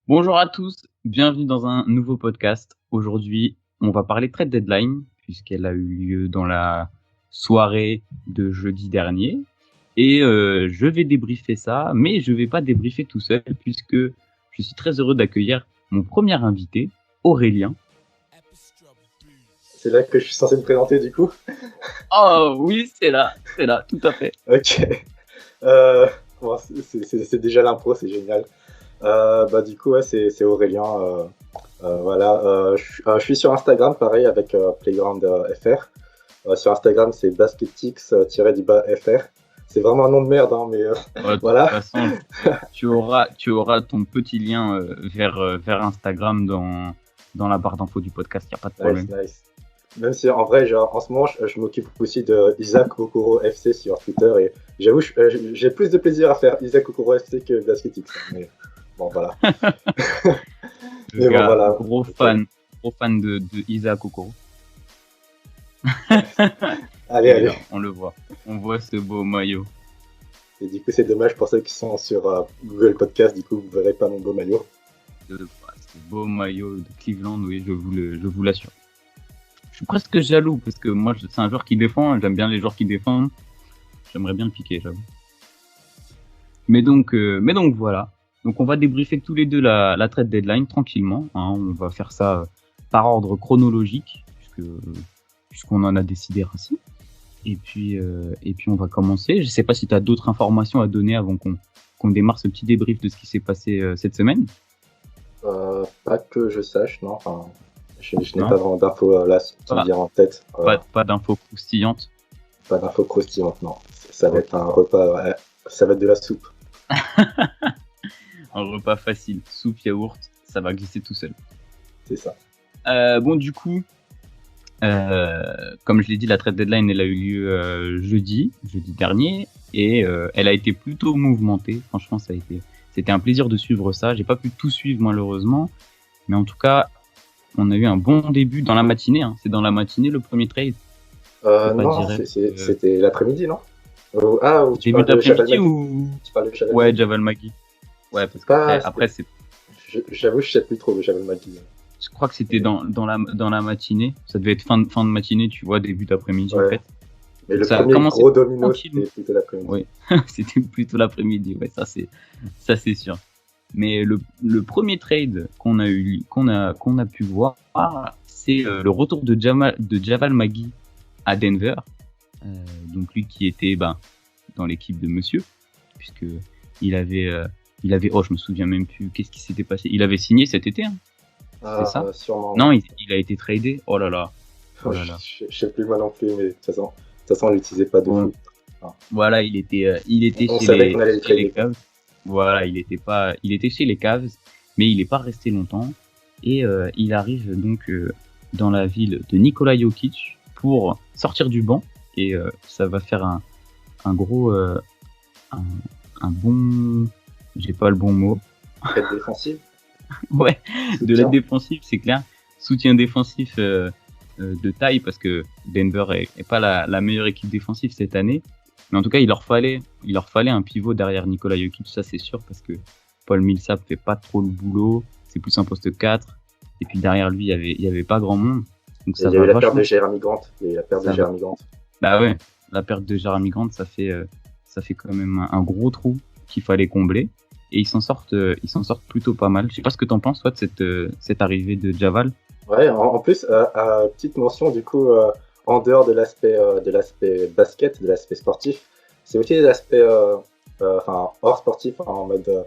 Bonjour à tous, bienvenue dans un nouveau podcast. Aujourd'hui, on va parler trade deadline puisqu'elle a eu lieu dans la soirée de jeudi dernier. Et je vais débriefer ça, mais je vais pas débriefer tout seul puisque je suis très heureux d'accueillir mon premier invité, Aurélien. C'est là que je suis censé me présenter du coup. Oh oui, c'est là, tout à fait. Ok. Bon, c'est déjà l'impro, c'est génial. Du coup, ouais, c'est Aurélien. Voilà. Je suis sur Instagram, pareil, avec Playground FR. Sur Instagram, c'est basketix-fr. C'est vraiment un nom de merde, hein, mais De voilà. toute façon, tu auras ton petit lien vers Instagram dans la barre d'infos du podcast, il n'y a pas de problème. Nice. Même si en vrai, genre, en ce moment, je m'occupe aussi de Isaac Okoro FC sur Twitter et j'avoue, j'ai plus de plaisir à faire Isaac Okoro FC que Basketix. Mais bon, voilà. Le gars, voilà. Gros fan de Isaac Okoro. allez. Là, on le voit. On voit ce beau maillot. Et du coup, c'est dommage pour ceux qui sont sur Google Podcast, du coup, vous verrez pas mon beau maillot. Ce beau maillot de Cleveland, oui, je vous l'assure. Je suis presque jaloux parce que moi, c'est un joueur qui défend. J'aime bien les joueurs qui défendent. J'aimerais bien le piquer, j'avoue. Mais donc voilà. Donc on va débriefer tous les deux la trade deadline tranquillement. Hein. On va faire ça par ordre chronologique puisqu'on en a décidé ainsi. Et puis on va commencer. Je sais pas si tu as d'autres informations à donner avant qu'on démarre ce petit débrief de ce qui s'est passé cette semaine. Pas que je sache, non. Enfin, je n'ai pas vraiment d'infos là, qui me vient en tête. Pas d'infos croustillantes. Pas d'infos croustillantes, non. Ça va être un repas, ça va être de la soupe. Un repas facile, soupe, yaourt, ça va glisser tout seul. C'est ça. Bon, du coup, comme je l'ai dit, la trade deadline, elle a eu lieu jeudi dernier, et elle a été plutôt mouvementée. Franchement, c'était un plaisir de suivre ça. J'ai pas pu tout suivre malheureusement, mais en tout cas, on a eu un bon début dans la matinée. Hein. C'est dans la matinée le premier trade. Non, c'était l'après-midi, non? Début d'après-midi ou ouais, Javal Magui. Ouais, parce qu'après c'est. J'avoue, je sais plus trop Javal Magui. Je crois que c'était dans la matinée. Ça devait être fin de matinée, tu vois, début d'après-midi en fait. Mais le premier gros domino, c'était plutôt l'après-midi. Oui, c'était plutôt l'après-midi. Ouais, ça c'est sûr. Mais le premier trade qu'on a pu voir, c'est le retour de Javal Magui à Denver. Donc lui qui était dans l'équipe de monsieur, puisque il avait je me souviens même plus qu'est-ce qui s'était passé. Il avait signé cet été, hein. C'est ça? Sûrement. Non, il a été tradé. Oh là là. Je sais plus moi non plus, mais de toute façon, on l'utilisait pas de fou. Voilà, il était chez les Cavs. Voilà, il était chez les Cavs, mais il n'est pas resté longtemps. Et il arrive donc dans la ville de Nikola Jokic pour sortir du banc. Et ça va faire un gros, un bon, j'ai pas le bon mot. L'aide défensive. Ouais, de l'aide défensive, c'est clair. Soutien défensif de taille parce que Denver est pas la meilleure équipe défensive cette année. Mais en tout cas, il leur fallait un pivot derrière Nikola Jokic, ça c'est sûr, parce que Paul Millsap fait pas trop le boulot. C'est plus un poste 4. Et puis derrière lui, il y avait pas grand monde. Donc ça il y avait la perte de Jeremy Grant. Bah ouais, la perte de Jeremy Grant, ça fait quand même un gros trou qu'il fallait combler. Et ils s'en sortent plutôt pas mal. Je sais pas ce que t'en penses, toi, de cette arrivée de Javal. Ouais, en plus, petite mention, du coup, en dehors de l'aspect basket, de l'aspect sportif, c'est aussi l'aspect, hors sportif, en mode,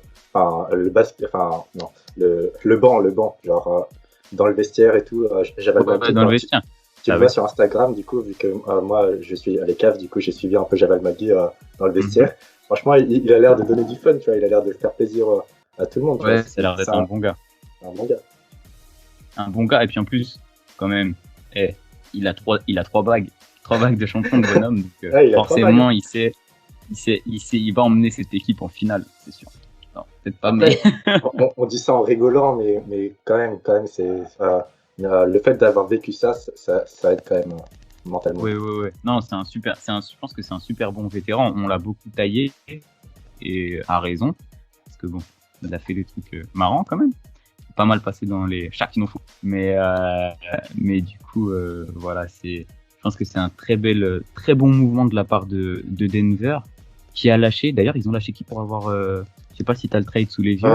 le basket, non, le banc, genre, dans le vestiaire et tout, Javal Magui. Dans le vestiaire. Tu le vois sur Instagram, du coup, vu que moi, je suis à les caves, du coup, j'ai suivi un peu Javal Magui dans le vestiaire. Franchement, il a l'air de donner du fun, tu vois, il a l'air de faire plaisir à tout le monde. Ouais, ça a l'air d'être un bon gars. Un bon gars, et puis en plus, quand même, il a trois bagues de champion de bonhomme, donc forcément, il va emmener cette équipe en finale, c'est sûr. Non, peut-être pas, mais... on dit ça en rigolant, mais quand même, c'est... le fait d'avoir vécu ça aide quand même mentalement. Oui. Non, je pense que c'est un super bon vétéran. On l'a beaucoup taillé et à raison, parce que bon, Il a fait des trucs marrants quand même. Pas mal passé dans les Sharknado. Mais du coup, voilà, je pense que c'est un très bon mouvement de la part de Denver qui a lâché. D'ailleurs, ils ont lâché qui pour avoir, je sais pas si t'as le trade sous les yeux.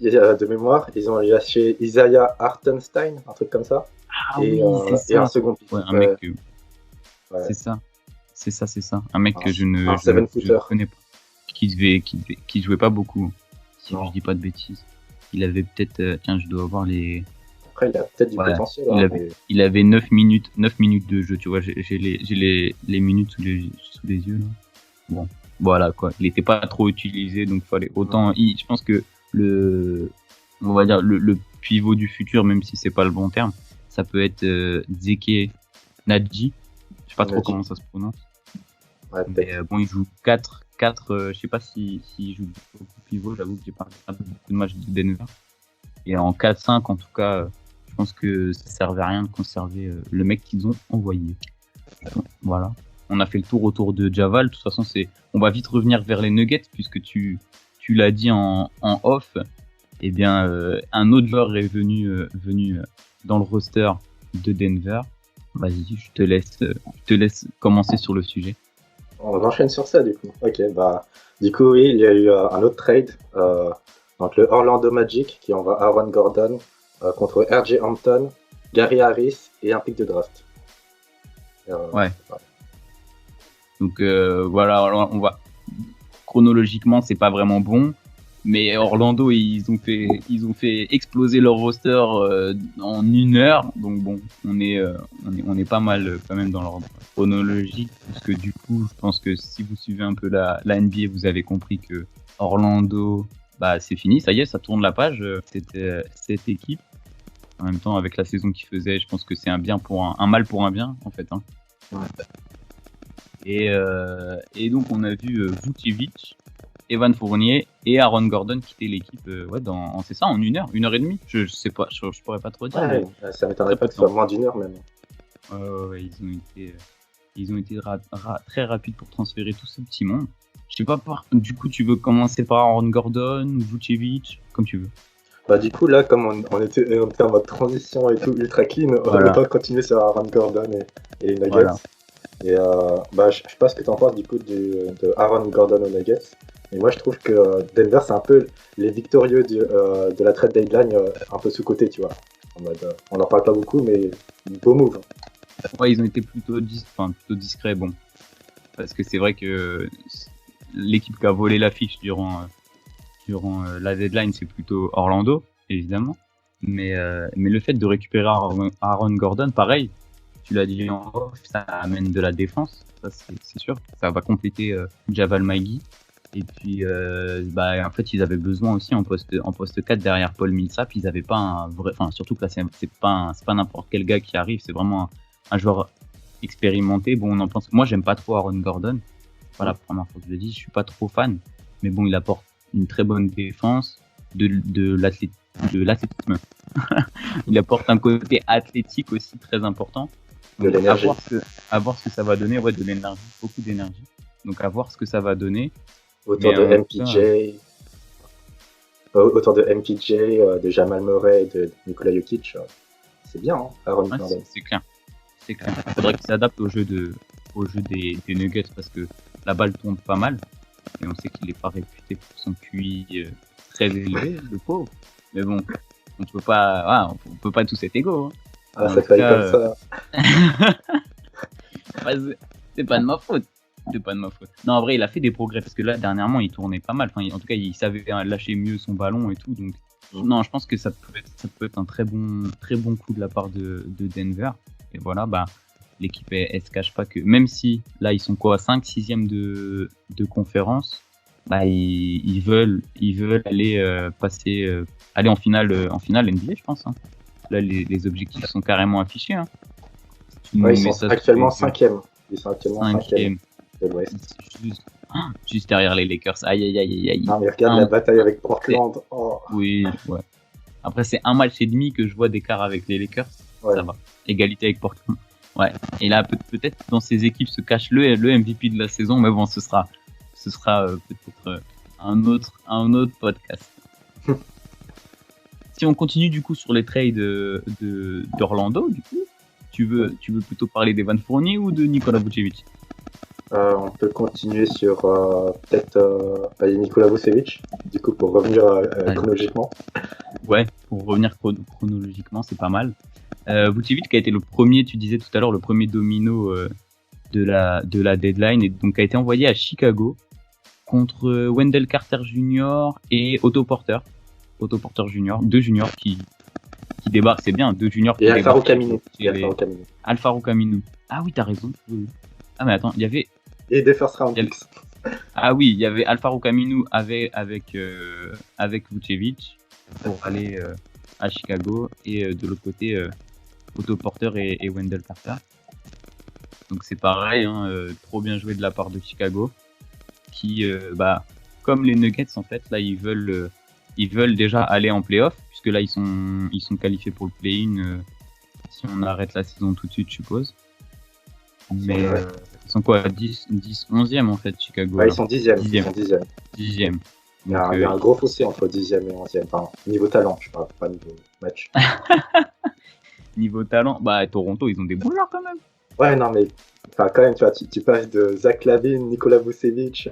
De mémoire, ils ont lâché Isaiah Hartenstein, un truc comme ça. Ah oui, c'est ça. Et un second pick. Ouais, un mec, c'est ça. Un mec que je ne connais pas. Qui jouait pas beaucoup. Si je dis pas de bêtises. Il avait peut-être, tiens, je dois avoir les. Après, il a peut-être du potentiel. Il avait 9 minutes de jeu, tu vois. J'ai les minutes sous les yeux, là. Bon, voilà, quoi. Il était pas trop utilisé, donc fallait autant. Je pense que on va dire, le pivot du futur, même si c'est pas le bon terme, ça peut être Zeke Nadji. Je sais pas trop comment ça se prononce. Ouais, mais bon, il joue 4, je sais pas s'il joue beaucoup pivot, j'avoue que j'ai pas regardé beaucoup de matchs de Denver. Et en 4-5, en tout cas, je pense que ça servait à rien de conserver le mec qu'ils ont envoyé. Donc, voilà. On a fait le tour autour de Javal. De toute façon, on va vite revenir vers les Nuggets, puisque tu l'as dit en off. Eh bien, un autre joueur est venu dans le roster de Denver. Vas-y, je te laisse commencer sur le sujet. On enchaîne sur ça, du coup. Ok, du coup, oui, il y a eu un autre trade. Donc, le Orlando Magic qui envoie Aaron Gordon contre R.J. Hampton, Gary Harris et un pick de draft. Ouais. Donc, voilà, on va. Chronologiquement, c'est pas vraiment bon. Mais Orlando, ils ont fait exploser leur roster en 1 heure. Donc bon, on est pas mal quand même dans l'ordre chronologique, parce que du coup, je pense que si vous suivez un peu la NBA, vous avez compris que Orlando, c'est fini, ça y est, ça tourne la page. Cette équipe. En même temps, avec la saison qu'ils faisaient, je pense que c'est un mal pour un bien, en fait. Hein. Ouais. Et donc on a vu Vucevic, Evan Fournier et Aaron Gordon quitter l'équipe c'est ça, en 1 heure, 1 heure et demie, je sais pas, je pourrais pas trop dire. Ouais, ça m'étonnerait pas que ce soit moins d'1 heure même. Ils ont été très rapides pour transférer tout ce petit monde. Je sais pas, du coup tu veux commencer par Aaron Gordon ou Vucevic, comme tu veux. Du coup là, comme on était en mode transition et tout, ultra clean, voilà. On peut continuer sur Aaron Gordon et les Nuggets. Voilà. Et je sais pas ce que t'en penses du coup de Aaron Gordon aux Nuggets. Et moi je trouve que Denver c'est un peu les victorieux de la trade deadline, un peu sous-côté, tu vois. En mode, on en parle pas beaucoup, mais beau move. Ouais, ils ont été plutôt discrets, bon. Parce que c'est vrai que l'équipe qui a volé l'affiche durant la deadline, c'est plutôt Orlando, évidemment. Mais le fait de récupérer Aaron Gordon, pareil, tu l'as dit en off, ça amène de la défense, ça c'est sûr. Ça va compléter Javal Magui. Et puis, en fait, ils avaient besoin aussi en poste 4 derrière Paul Millsap. Ils avaient pas un vrai, surtout que là, c'est pas n'importe quel gars qui arrive. C'est vraiment un joueur expérimenté. Bon, on en pense. Moi, j'aime pas trop Aaron Gordon. Voilà, la première fois que je le dis, je suis pas trop fan. Mais bon, il apporte une très bonne défense, de l'athlétisme. Il apporte un côté athlétique aussi très important. De l'énergie. À voir ce que ça va donner. Ouais, de l'énergie, beaucoup d'énergie. Donc, à voir ce que ça va donner. Autour de MPJ, de Jamal Murray et de Nikola Jokic, c'est bien, hein, Aaron Gordon. C'est clair. Il faudrait qu'il s'adapte au jeu des Nuggets, parce que la balle tourne pas mal. Et on sait qu'il n'est pas réputé pour son QI très élevé, le pauvre. Mais bon, on peut pas tous être égaux. Hein. Ça fait comme ça. C'est pas de ma faute. Non, en vrai, il a fait des progrès, parce que là, dernièrement, il tournait pas mal. En tout cas, il savait lâcher mieux son ballon et tout. Donc, non, je pense que ça peut être un très bon coup de la part de Denver. Et voilà, l'équipe, elle se cache pas que, même si là, ils sont quoi, 5, 6e de conférence, ils veulent aller aller en finale NBA, je pense. Hein. Là, les objectifs sont carrément affichés. Hein. Ouais, ils sont actuellement 5e. Ils sont actuellement 5e. Juste derrière les Lakers. Aïe. Non, mais regarde la bataille avec Portland. Oh. Oui, ouais. Après, c'est 1 match et demi que je vois d'écart avec les Lakers. Ouais. Ça va. Égalité avec Portland. Ouais. Et là, peut-être dans ces équipes se cache le MVP de la saison, mais bon, ce sera peut-être un autre podcast. Si on continue du coup sur les trades d'Orlando, du coup, tu veux plutôt parler d'Evan Fournier ou de Nikola Vucevic? On peut continuer sur peut-être Nikola Vucevic, du coup, pour revenir chronologiquement. Ouais, pour revenir chronologiquement, c'est pas mal. Vucevic qui a été le premier, tu disais tout à l'heure, le premier domino de la deadline, et donc a été envoyé à Chicago contre Wendell Carter Jr. et Otto Porter Jr., deux juniors qui débarquent, c'est bien, deux juniors qui Et Alfaro débarquent. Camino. Alfaro Camino. Ah oui, t'as raison. Oui. Ah mais attends, il y avait... Et des first round picks. Ah oui, il y avait Alfaro Camino avec Vucevic pour aller à Chicago, et de l'autre côté Otto Porter et Wendell Carter. Donc c'est pareil, hein, trop bien joué de la part de Chicago, qui comme les Nuggets en fait, là ils veulent déjà aller en playoff, puisque là ils sont qualifiés pour le play-in si on arrête la saison tout de suite, je suppose. Mais ils sont quoi, 11e en fait, Chicago. Ouais, ils sont 10e. 10e. Il y a un gros fossé entre 10e et 11e. Enfin, niveau talent, je parle pas niveau match. Niveau talent, Toronto, ils ont des bons joueurs quand même. Ouais, non, mais enfin, quand même, tu vois, tu passes de Zach LaVine, Nikola Vucevic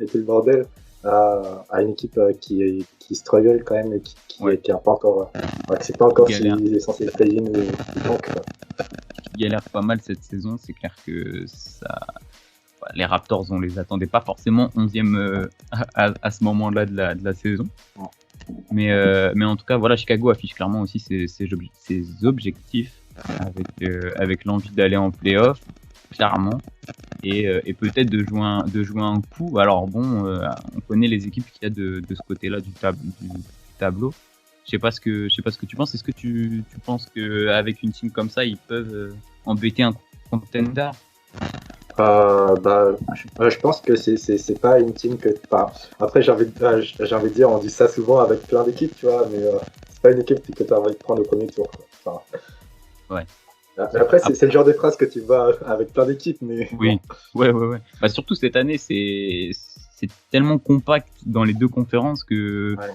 et tout le bordel à une équipe qui struggle quand même et qui a pas encore. Que c'est pas encore s'il est censé play-in ou donc. Qui galère pas mal cette saison, c'est clair que ça. Les Raptors, on les attendait pas forcément 11e à ce moment-là de la saison. Mais en tout cas, voilà, Chicago affiche clairement aussi ses objectifs avec l'envie d'aller en playoff, clairement, et peut-être de jouer un coup. Alors bon, on connaît les équipes qu'il y a de ce côté-là du tableau. Je sais pas ce que tu penses. Est-ce que tu penses qu'avec une team comme ça, ils peuvent embêter un contender? Je pense que c'est pas une team que. Après, j'ai envie de dire, on dit ça souvent avec plein d'équipes, tu vois, mais c'est pas une équipe que tu as envie de prendre au premier tour. Quoi. Ouais. Après, c'est le genre de phrase que tu vois avec plein d'équipes, mais. Oui, bon. Ouais. Surtout cette année, c'est tellement compact dans les deux conférences que. Ouais.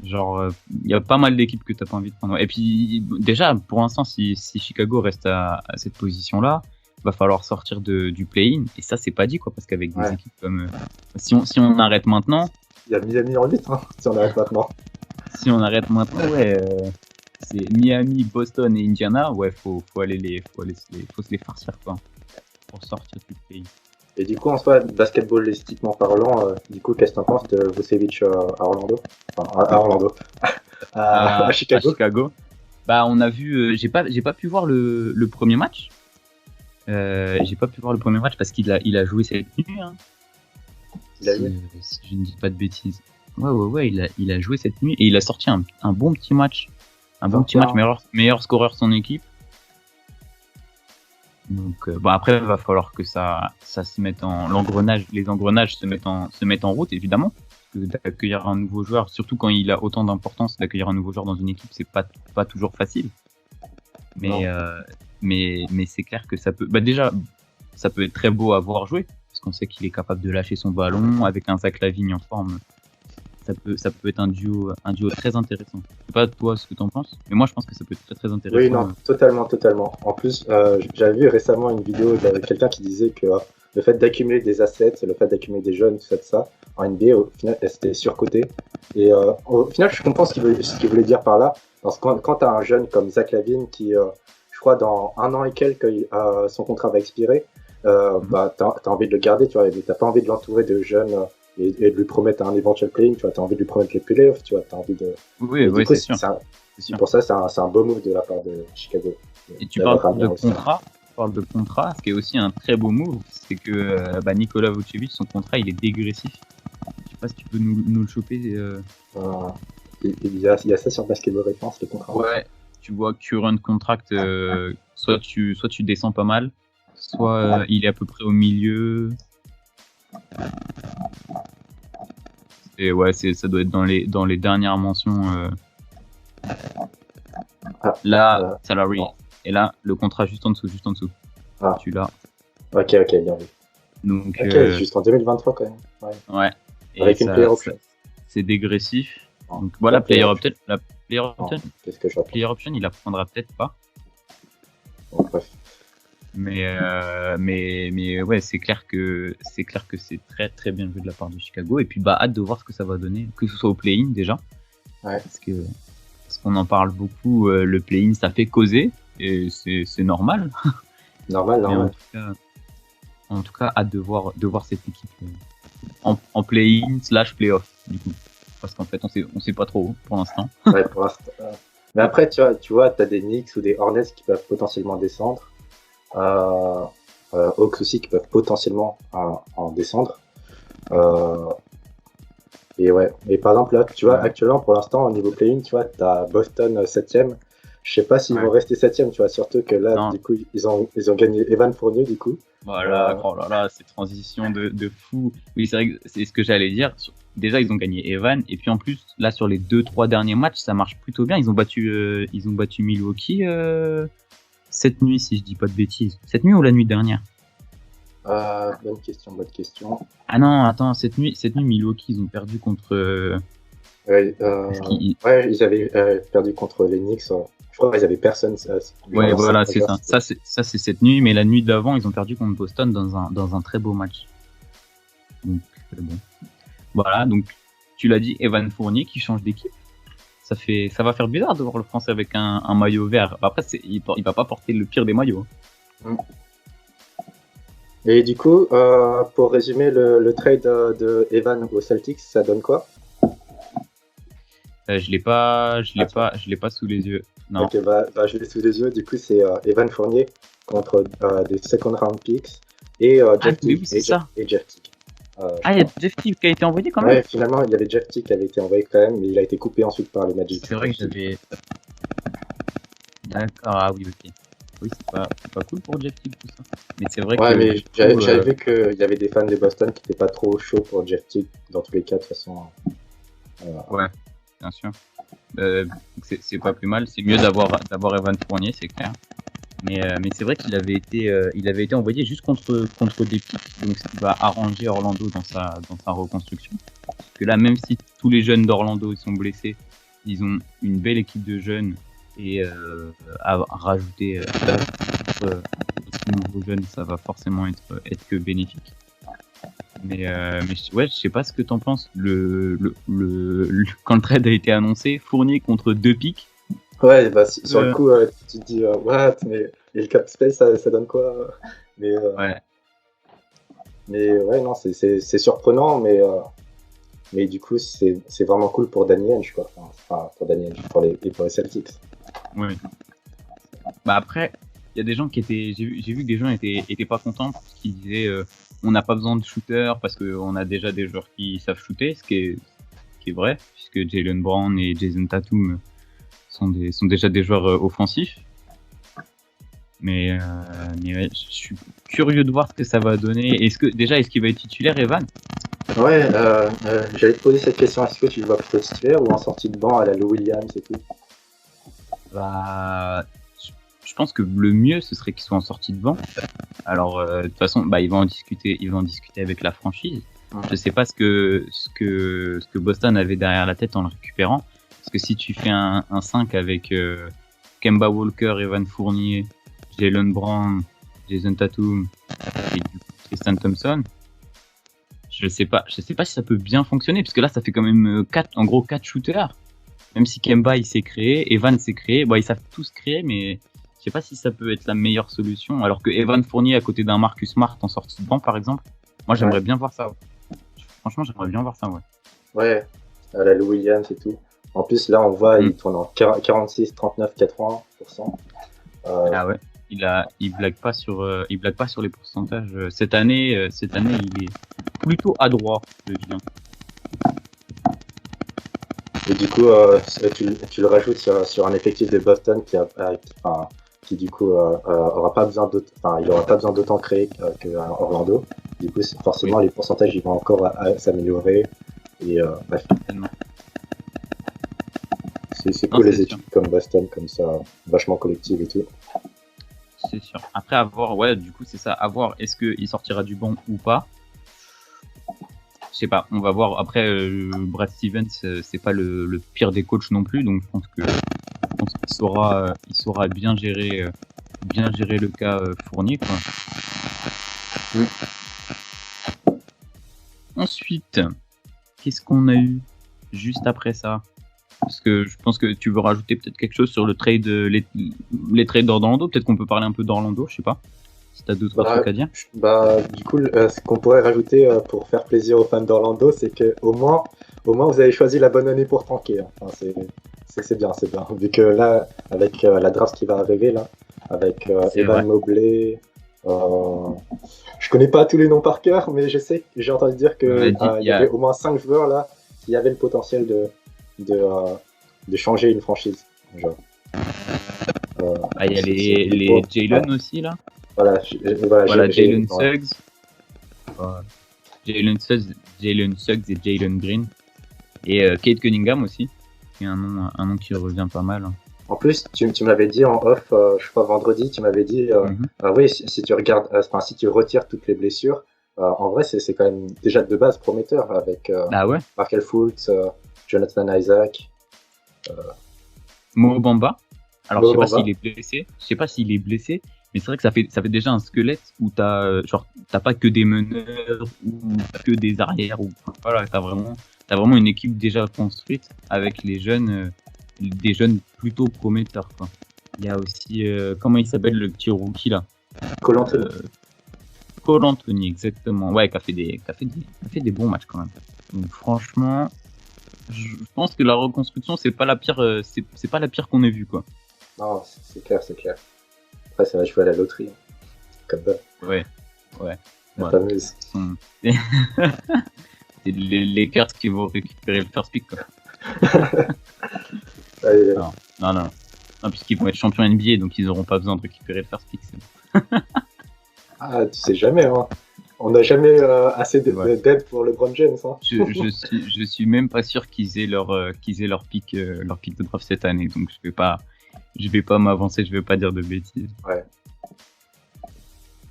Genre, il y a pas mal d'équipes que t'as pas envie de prendre. Et puis, déjà, pour l'instant, si Chicago reste à cette position-là, va falloir sortir du play-in, et ça c'est pas dit quoi, parce qu'avec des équipes comme si on arrête maintenant, il y a Miami en lutte si on arrête maintenant. C'est Miami, Boston et Indiana, faut se les farcir quoi pour sortir du play-in. Et du coup en soi, basketballistiquement parlant, du coup qu'est-ce que t'en penses de Vucevic à Orlando, à Chicago. On a vu, j'ai pas pu voir le premier match. J'ai pas pu voir le premier match parce qu'il a joué cette nuit. Hein. Si je ne dis pas de bêtises. Ouais, il a joué cette nuit et il a sorti un bon petit match. Meilleur scoreur de son équipe. Donc après il va falloir que ça se mette les engrenages se mettent en route évidemment. Parce que d'accueillir un nouveau joueur, surtout quand il a autant d'importance, d'accueillir un nouveau joueur dans une équipe, c'est pas toujours facile. Mais c'est clair que ça peut. Déjà, ça peut être très beau à voir jouer, parce qu'on sait qu'il est capable de lâcher son ballon avec un Zach LaVine en forme. Ça peut être un duo très intéressant. Je sais pas toi ce que t'en penses, mais moi je pense que ça peut être très très intéressant. Oui, non, totalement. En plus, j'avais vu récemment une vidéo de quelqu'un qui disait que le fait d'accumuler des assets, le fait d'accumuler des jeunes, tout ça, en NBA, au final, c'était surcoté. Et au final, je comprends ce qu'il voulait dire par là, parce que quand t'as un jeune comme Zach LaVine qui je crois dans 1 an et quelques, son contrat va expirer. T'as envie de le garder, tu vois. T'as pas envie de l'entourer de jeunes et de lui promettre un éventuel play-in, tu vois. T'as envie de lui promettre les playoffs, tu vois. T'as envie de. Oui, c'est sûr. Pour ça, c'est un beau move de la part de Chicago. Et tu parles de contrat. Ce qui est aussi un très beau move, c'est que Nikola Vucevic, son contrat, il est dégressif. Je sais pas si tu peux nous le choper. Il y a ça sur Basketball Référence, les contrats. Ouais. Tu vois current contract, soit tu descends pas mal, soit il est à peu près au milieu. Et ça doit être dans les dernières mentions. Salary. Et là, le contrat juste en dessous. Tu l'as. Ok, bien vu. Donc, juste en 2023 quand même. Ouais. Avec une player option. C'est dégressif. Donc voilà, player option, Qu'est-ce que je raconte? player option, il la prendra peut-être pas. Bon, bref. Mais ouais, c'est clair que c'est très très bien joué de la part de Chicago. Et puis bah hâte de voir ce que ça va donner, que ce soit au play-in déjà, Ouais. parce qu'on en parle beaucoup. Le play-in, ça fait causer et c'est normal. Normal, Mais normal. en tout cas, hâte de voir cette équipe en play-in / play-off du coup, parce qu'en fait on sait pas trop pour l'instant. Ouais, pour l'instant. Mais après, tu vois, t'as des Knicks ou des Hornets qui peuvent potentiellement descendre. Hawks aussi qui peuvent potentiellement en descendre. Et ouais. Et par exemple, là, tu vois, Ouais. actuellement, pour l'instant, au niveau play-in, tu vois, t'as Boston 7ème. Je sais pas s'ils Ouais. vont rester 7ème, tu vois, surtout que là, Non. du coup, ils ont gagné Evan Fournier, du coup. Voilà, oh là là, ces transitions de fou. Oui, c'est vrai que c'est ce que j'allais dire. Déjà, ils ont gagné Evan, et puis en plus, là, sur les 2-3 derniers matchs, ça marche plutôt bien. Ils ont battu Milwaukee cette nuit, si je dis pas de bêtises. Cette nuit ou la nuit dernière? Bonne question. Ah non, attends, cette nuit, Milwaukee, ils ont perdu contre. Ouais, qu'ils- ouais, ils avaient perdu contre les Knicks. Je crois qu'ils avaient personne. Ouais, voilà, c'est ça. ça. Ça, c'est cette nuit, mais la nuit d'avant, ils ont perdu contre Boston dans un très beau match. Donc, bon. Voilà, donc, tu l'as dit, Evan Fournier qui change d'équipe. Ça va faire bizarre de voir le Français avec un maillot vert. Après, il va pas porter le pire des maillots. Et du coup, pour résumer le trade de Evan aux Celtics, ça donne quoi? Je l'ai pas sous les yeux. Non. Ok, je l'ai sous les yeux. Du coup, c'est Evan Fournier contre des second round picks et Jeff oui, Teague. c'est ça. Et Jeff Teague. Il y a Jeff Teague qui a été envoyé quand même. Ouais, finalement, il y avait Jeff Teague qui avait été envoyé quand même, mais il a été coupé ensuite par les Magic. C'est vrai que j'avais. D'accord, ah oui, ok. Oui, c'est pas cool pour Jeff Teague tout ça. Mais c'est vrai Ouais, que. mais j'avais vu qu'il y avait des fans de Boston qui n'étaient pas trop chauds pour Jeff Teague dans tous les cas, de toute façon. Ouais, bien sûr. C'est pas plus mal. C'est mieux d'avoir Evan Fournier, c'est clair. Mais c'est vrai qu'il avait été envoyé juste contre des pics, donc ce qui va arranger Orlando dans sa reconstruction. Parce que là, même si tous les jeunes d'Orlando sont blessés, ils ont une belle équipe de jeunes, et à rajouter ces nouveaux jeunes, ça va forcément être que bénéfique. Mais ouais, je sais pas ce que t'en penses. Quand le trade a été annoncé, Fournier contre 2 pics. Ouais, bah, sur le coup, tu te dis, what, mais et le cap space, ça donne quoi? Mais, Ouais. Mais ouais, non, c'est surprenant, mais du coup, c'est vraiment cool pour Danny Ainge, quoi. Enfin, pour Danny Ainge, pour les Celtics. Ouais. Bah après, il y a des gens qui étaient, j'ai vu que des gens étaient pas contents parce qu'ils disaient on n'a pas besoin de shooters parce qu'on a déjà des joueurs qui savent shooter, ce qui est vrai, puisque Jaylen Brown et Jason Tatum sont déjà des joueurs offensifs. Mais ouais, je suis curieux de voir ce que ça va donner. Est-ce qu'il va être titulaire, Evan? Ouais, j'allais te poser cette question, est-ce que tu le vois plutôt titulaire ou en sortie de banc à la Lou Williams et tout? Bah, je pense que le mieux ce serait qu'ils soient en sortie de banc. Alors de toute façon, bah ils vont en discuter avec la franchise. Je sais pas ce que Boston avait derrière la tête en le récupérant, parce que si tu fais un 5 avec Kemba Walker, Evan Fournier, Jaylen Brown, Jason Tatum et du coup Tristan Thompson, je sais pas si ça peut bien fonctionner, parce que là ça fait quand même 4 shooters. Même si Kemba il s'est créé, Evan s'est créé, bon ils savent tous créer, mais je sais pas si ça peut être la meilleure solution. Alors que Evan Fournier à côté d'un Marcus Smart en sortie de banc par exemple, moi j'aimerais bien voir ça. Ouais. Franchement j'aimerais bien voir ça, ouais. Ouais, à la Lou Williams et tout. En plus là on voit il tourne en 46, 39, 80%. Ah ouais. Il blague pas sur les pourcentages. Cette année il est plutôt adroit, je dis. Et du coup, tu le rajoutes sur un effectif de Boston qui du coup aura pas besoin d'autant créer que Orlando. Du coup, forcément, les pourcentages ils vont encore s'améliorer. Et bref. C'est cool les équipes comme Boston, comme ça, vachement collectives et tout. C'est sûr. Après, à voir, ouais, du coup, c'est ça. À voir, est-ce qu'il sortira du banc ou pas. je sais pas, on va voir. Après, Brad Stevens, c'est pas le pire des coachs non plus, donc je pense qu'il saura bien gérer le cas Fournier, quoi. Mm. Ensuite, qu'est-ce qu'on a eu juste après ça? Parce que je pense que tu veux rajouter peut-être quelque chose sur le trade, les trades d'Orlando. Peut-être qu'on peut parler un peu d'Orlando, je sais pas. Si t'as d'autres trucs à dire. Du coup, ce qu'on pourrait rajouter pour faire plaisir aux fans d'Orlando, c'est que au moins vous avez choisi la bonne année pour tanker. Enfin, c'est bien, c'est bien. Vu que là, avec la draft qui va arriver là, avec Evan Mobley, je connais pas tous les noms par cœur, mais je sais, j'ai entendu dire que il y avait au moins 5 joueurs là qui avaient le potentiel de changer une franchise. Genre. Il y a les Jalen aussi là. Voilà, Jalen Suggs. Jalen Suggs et Jalen Green. Et Kate Cunningham aussi. C'est un nom qui revient pas mal. En plus, tu me l'avais dit en off, je crois vendredi, tu m'avais dit, oui, si tu regardes, si tu retires toutes les blessures, en vrai, c'est quand même déjà de base prometteur avec Markel Fultz, Jonathan Isaac. Mo Bamba. Alors, je sais pas s'il est blessé, mais c'est vrai que ça fait déjà un squelette où t'as pas que des meneurs ou que des arrières, ou voilà, t'as vraiment une équipe déjà construite avec des jeunes plutôt prometteurs, quoi. Il y a aussi comment il s'appelle le petit rookie là? Cole Anthony. Cole Anthony, exactement. Ouais, qui a fait des bons matchs quand même. Donc franchement, je pense que la reconstruction c'est pas la pire qu'on ait vue, quoi. Non, c'est clair. Après, ça va jouer à la loterie. Comme ça. Ouais. La fameuse. C'est les Lakers qui vont récupérer le first pick, quoi. Non, puisqu'ils vont être champions NBA, donc ils n'auront pas besoin de récupérer le first pick. Ah, tu sais jamais, hein. On n'a jamais assez d'aide pour LeBron James, hein. Je suis même pas sûr qu'ils aient leur pick de draft cette année, donc je vais pas m'avancer, je vais pas dire de bêtises. Ouais.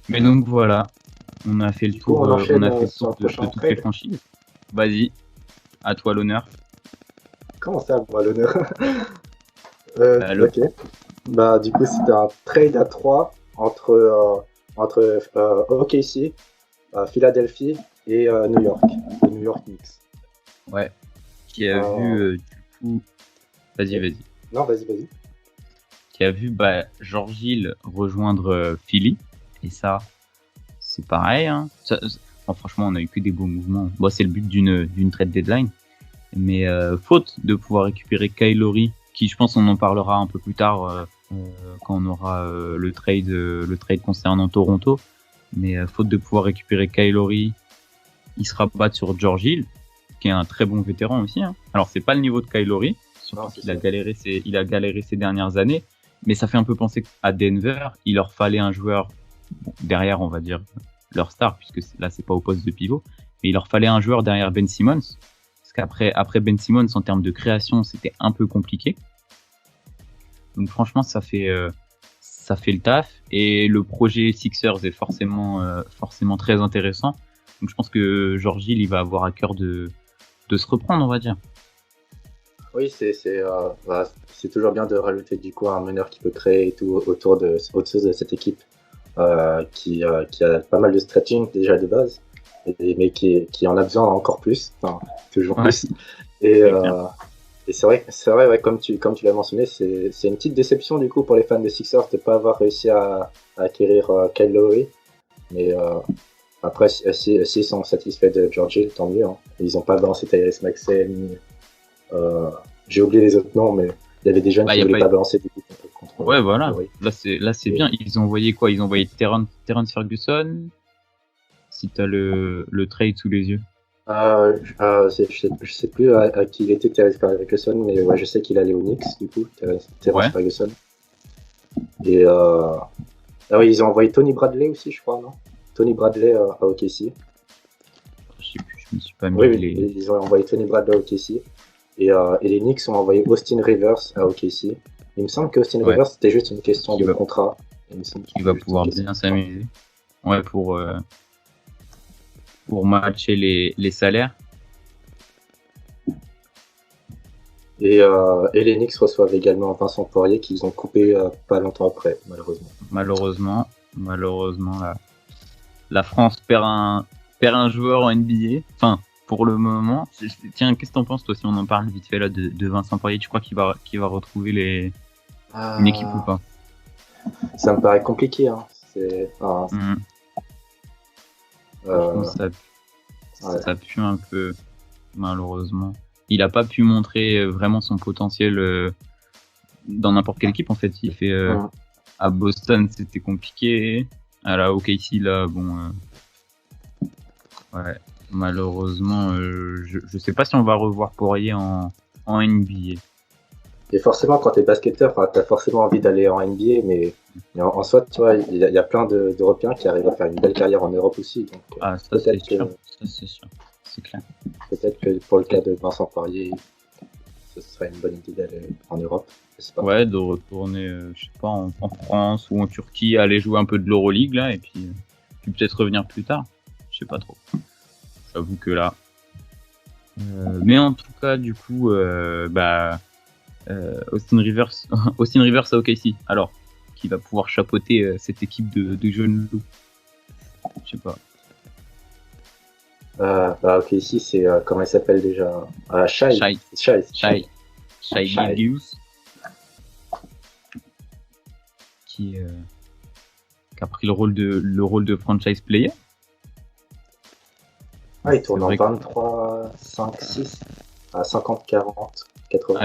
Mais donc voilà, on a fait le tour, on a fait le tour de toutes les franchises. Vas-y, à toi l'honneur. Comment ça, moi l'honneur? Ok. Bah du coup c'était un trade à 3 entre OKC, Philadelphie et New York, les New York Knicks. Ouais. Qui a vu du coup. Vas-y. Non, vas-y. Qui a vu George Hill rejoindre Philly, et ça c'est pareil, hein. Franchement on a eu que des beaux mouvements. Bon, c'est le but d'une trade deadline, mais faute de pouvoir récupérer Kyle Lowry, qui je pense on en parlera un peu plus tard quand on aura le trade concernant Toronto, mais faute de pouvoir récupérer Kyle Lowry, il se rabatte sur George Hill, qui est un très bon vétéran aussi, hein. Alors c'est pas le niveau de Kyle Lowry, il a galéré ces dernières années, mais ça fait un peu penser à Denver. Il leur fallait un joueur derrière, on va dire leur star, puisque là c'est pas au poste de pivot, mais il leur fallait un joueur derrière Ben Simmons, parce qu'après Ben Simmons, en termes de création, c'était un peu compliqué. Donc franchement ça fait le taf, et le projet Sixers est forcément très intéressant. Donc je pense que George Hill, il va avoir à cœur de se reprendre, on va dire. Oui, c'est toujours bien de rajouter du coup un meneur qui peut créer et tout autour de cette équipe qui a pas mal de stretching déjà de base, mais qui en a besoin encore plus, enfin toujours plus. Et c'est vrai, ouais, comme tu l'as mentionné, c'est une petite déception du coup pour les fans des Sixers de pas avoir réussi à acquérir Kyle Lowry, mais après s'ils sont satisfaits de George Hill, tant mieux, hein. Ils n'ont pas balancé Tyrese Maxey ni j'ai oublié les autres noms, mais il y avait des jeunes qui ne voulaient pas balancer du coup contre ouais, voilà. Là c'est bien. Ils ont envoyé quoi? Ils ont envoyé Terrence Ferguson. Si t'as le trade sous les yeux. Je sais plus à qui il était, Terrence Ferguson, mais ouais, je sais qu'il allait au Knicks du coup, Terrence Ferguson. Et oui, ils ont envoyé Tony Bradley aussi, je crois, non? Tony Bradley à OKC. Je me suis pas mis. Oui, ils ont envoyé Tony Bradley à OKC. Et les Knicks ont envoyé Austin Rivers à OKC. Il me semble que Austin Rivers, c'était juste une question de contrat. Il va pouvoir bien s'amuser. Ouais, pour matcher les salaires. Et les Knicks reçoivent également Vincent Poirier qu'ils ont coupé pas longtemps après, malheureusement. Malheureusement, la France perd un joueur en NBA. Enfin, pour le moment. Tiens, qu'est-ce que t'en penses, toi, si on en parle vite fait là de Vincent Poirier? Tu crois qu'il va retrouver une équipe ou pas? Ça me paraît compliqué. Hein. Ça pue un peu, malheureusement. Il a pas pu montrer vraiment son potentiel dans n'importe quelle équipe, en fait. Il fait à Boston, c'était compliqué. À la OKC, là, bon, ouais, malheureusement, je sais pas si on va revoir Poirier en NBA. Et forcément, quand t'es basketteur, t'as forcément envie d'aller en NBA, mais en soi, tu vois, il y a plein d'Européens qui arrivent à faire une belle carrière en Europe aussi. Donc, ça c'est sûr, c'est clair. Peut-être que pour le cas de Vincent Poirier, ce serait une bonne idée d'aller en Europe. Je sais pas. Ouais, de retourner, je sais pas, en France ou en Turquie, aller jouer un peu de l'Euroleague là, et puis peut-être revenir plus tard. Je sais pas trop. J'avoue que là. Mais en tout cas, du coup, Austin Rivers à OKC. Alors, qui va pouvoir chapeauter cette équipe de jeunes loups. Je sais pas. OKC, c'est comment il s'appelle déjà? Shai Gilgeous, qui a pris le rôle de franchise player. Il tourne en 23, 5, 6, à 50, 40, 80.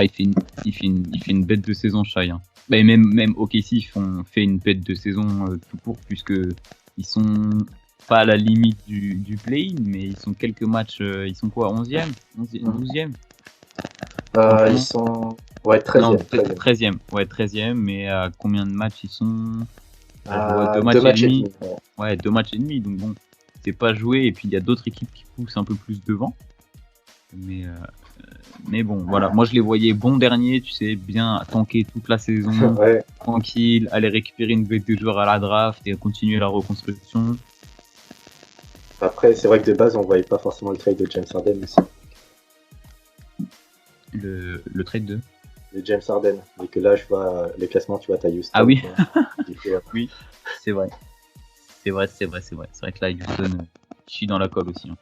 Il fait une bête de saison, Shai. Hein. Mais même OKC fait une bête de saison tout court, puisque ils sont pas à la limite du play-in, mais ils sont quelques matchs. Ils sont quoi, 11e 12e Ils sont 13e. Ouais, 13e, mais à combien de matchs ils sont? 2 matchs et demi. Ouais, 2 matchs et demi, donc bon, c'est pas joué, et puis il y a d'autres équipes qui poussent un peu plus devant. Mais bon, voilà, moi je les voyais bons derniers, tu sais, bien tanker toute la saison, tranquille, aller récupérer une bête de joueurs à la draft et continuer la reconstruction. Après, c'est vrai que de base, on voyait pas forcément le trade de James Harden aussi. Le trade de James Harden. Et que là, je vois les classements, tu vois, t'as Houston. Ah oui. Oui, c'est vrai. C'est vrai que là, Houston, je suis dans la colle aussi. Hein.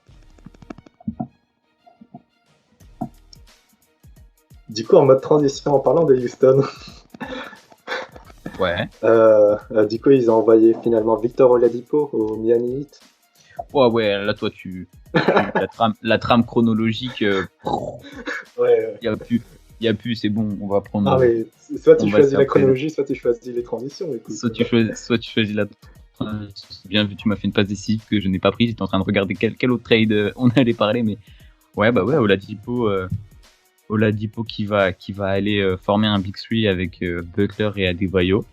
Du coup, en mode transition, en parlant de Houston. Ouais. Du coup, ils ont envoyé finalement Victor Oladipo au Miami Heat. Ouais, là, toi, la trame chronologique. Ouais. Il y a plus, c'est bon, on va prendre. Ah, mais soit tu choisis la chronologie, soit tu choisis les transitions. Écoute. Soit tu choisis la transition. Bien vu, tu m'as fait une passe décisive que je n'ai pas prise. J'étais en train de regarder quel autre trade on allait parler, mais ouais, Oladipo qui va aller former un Big Three avec Butler et Adebayo.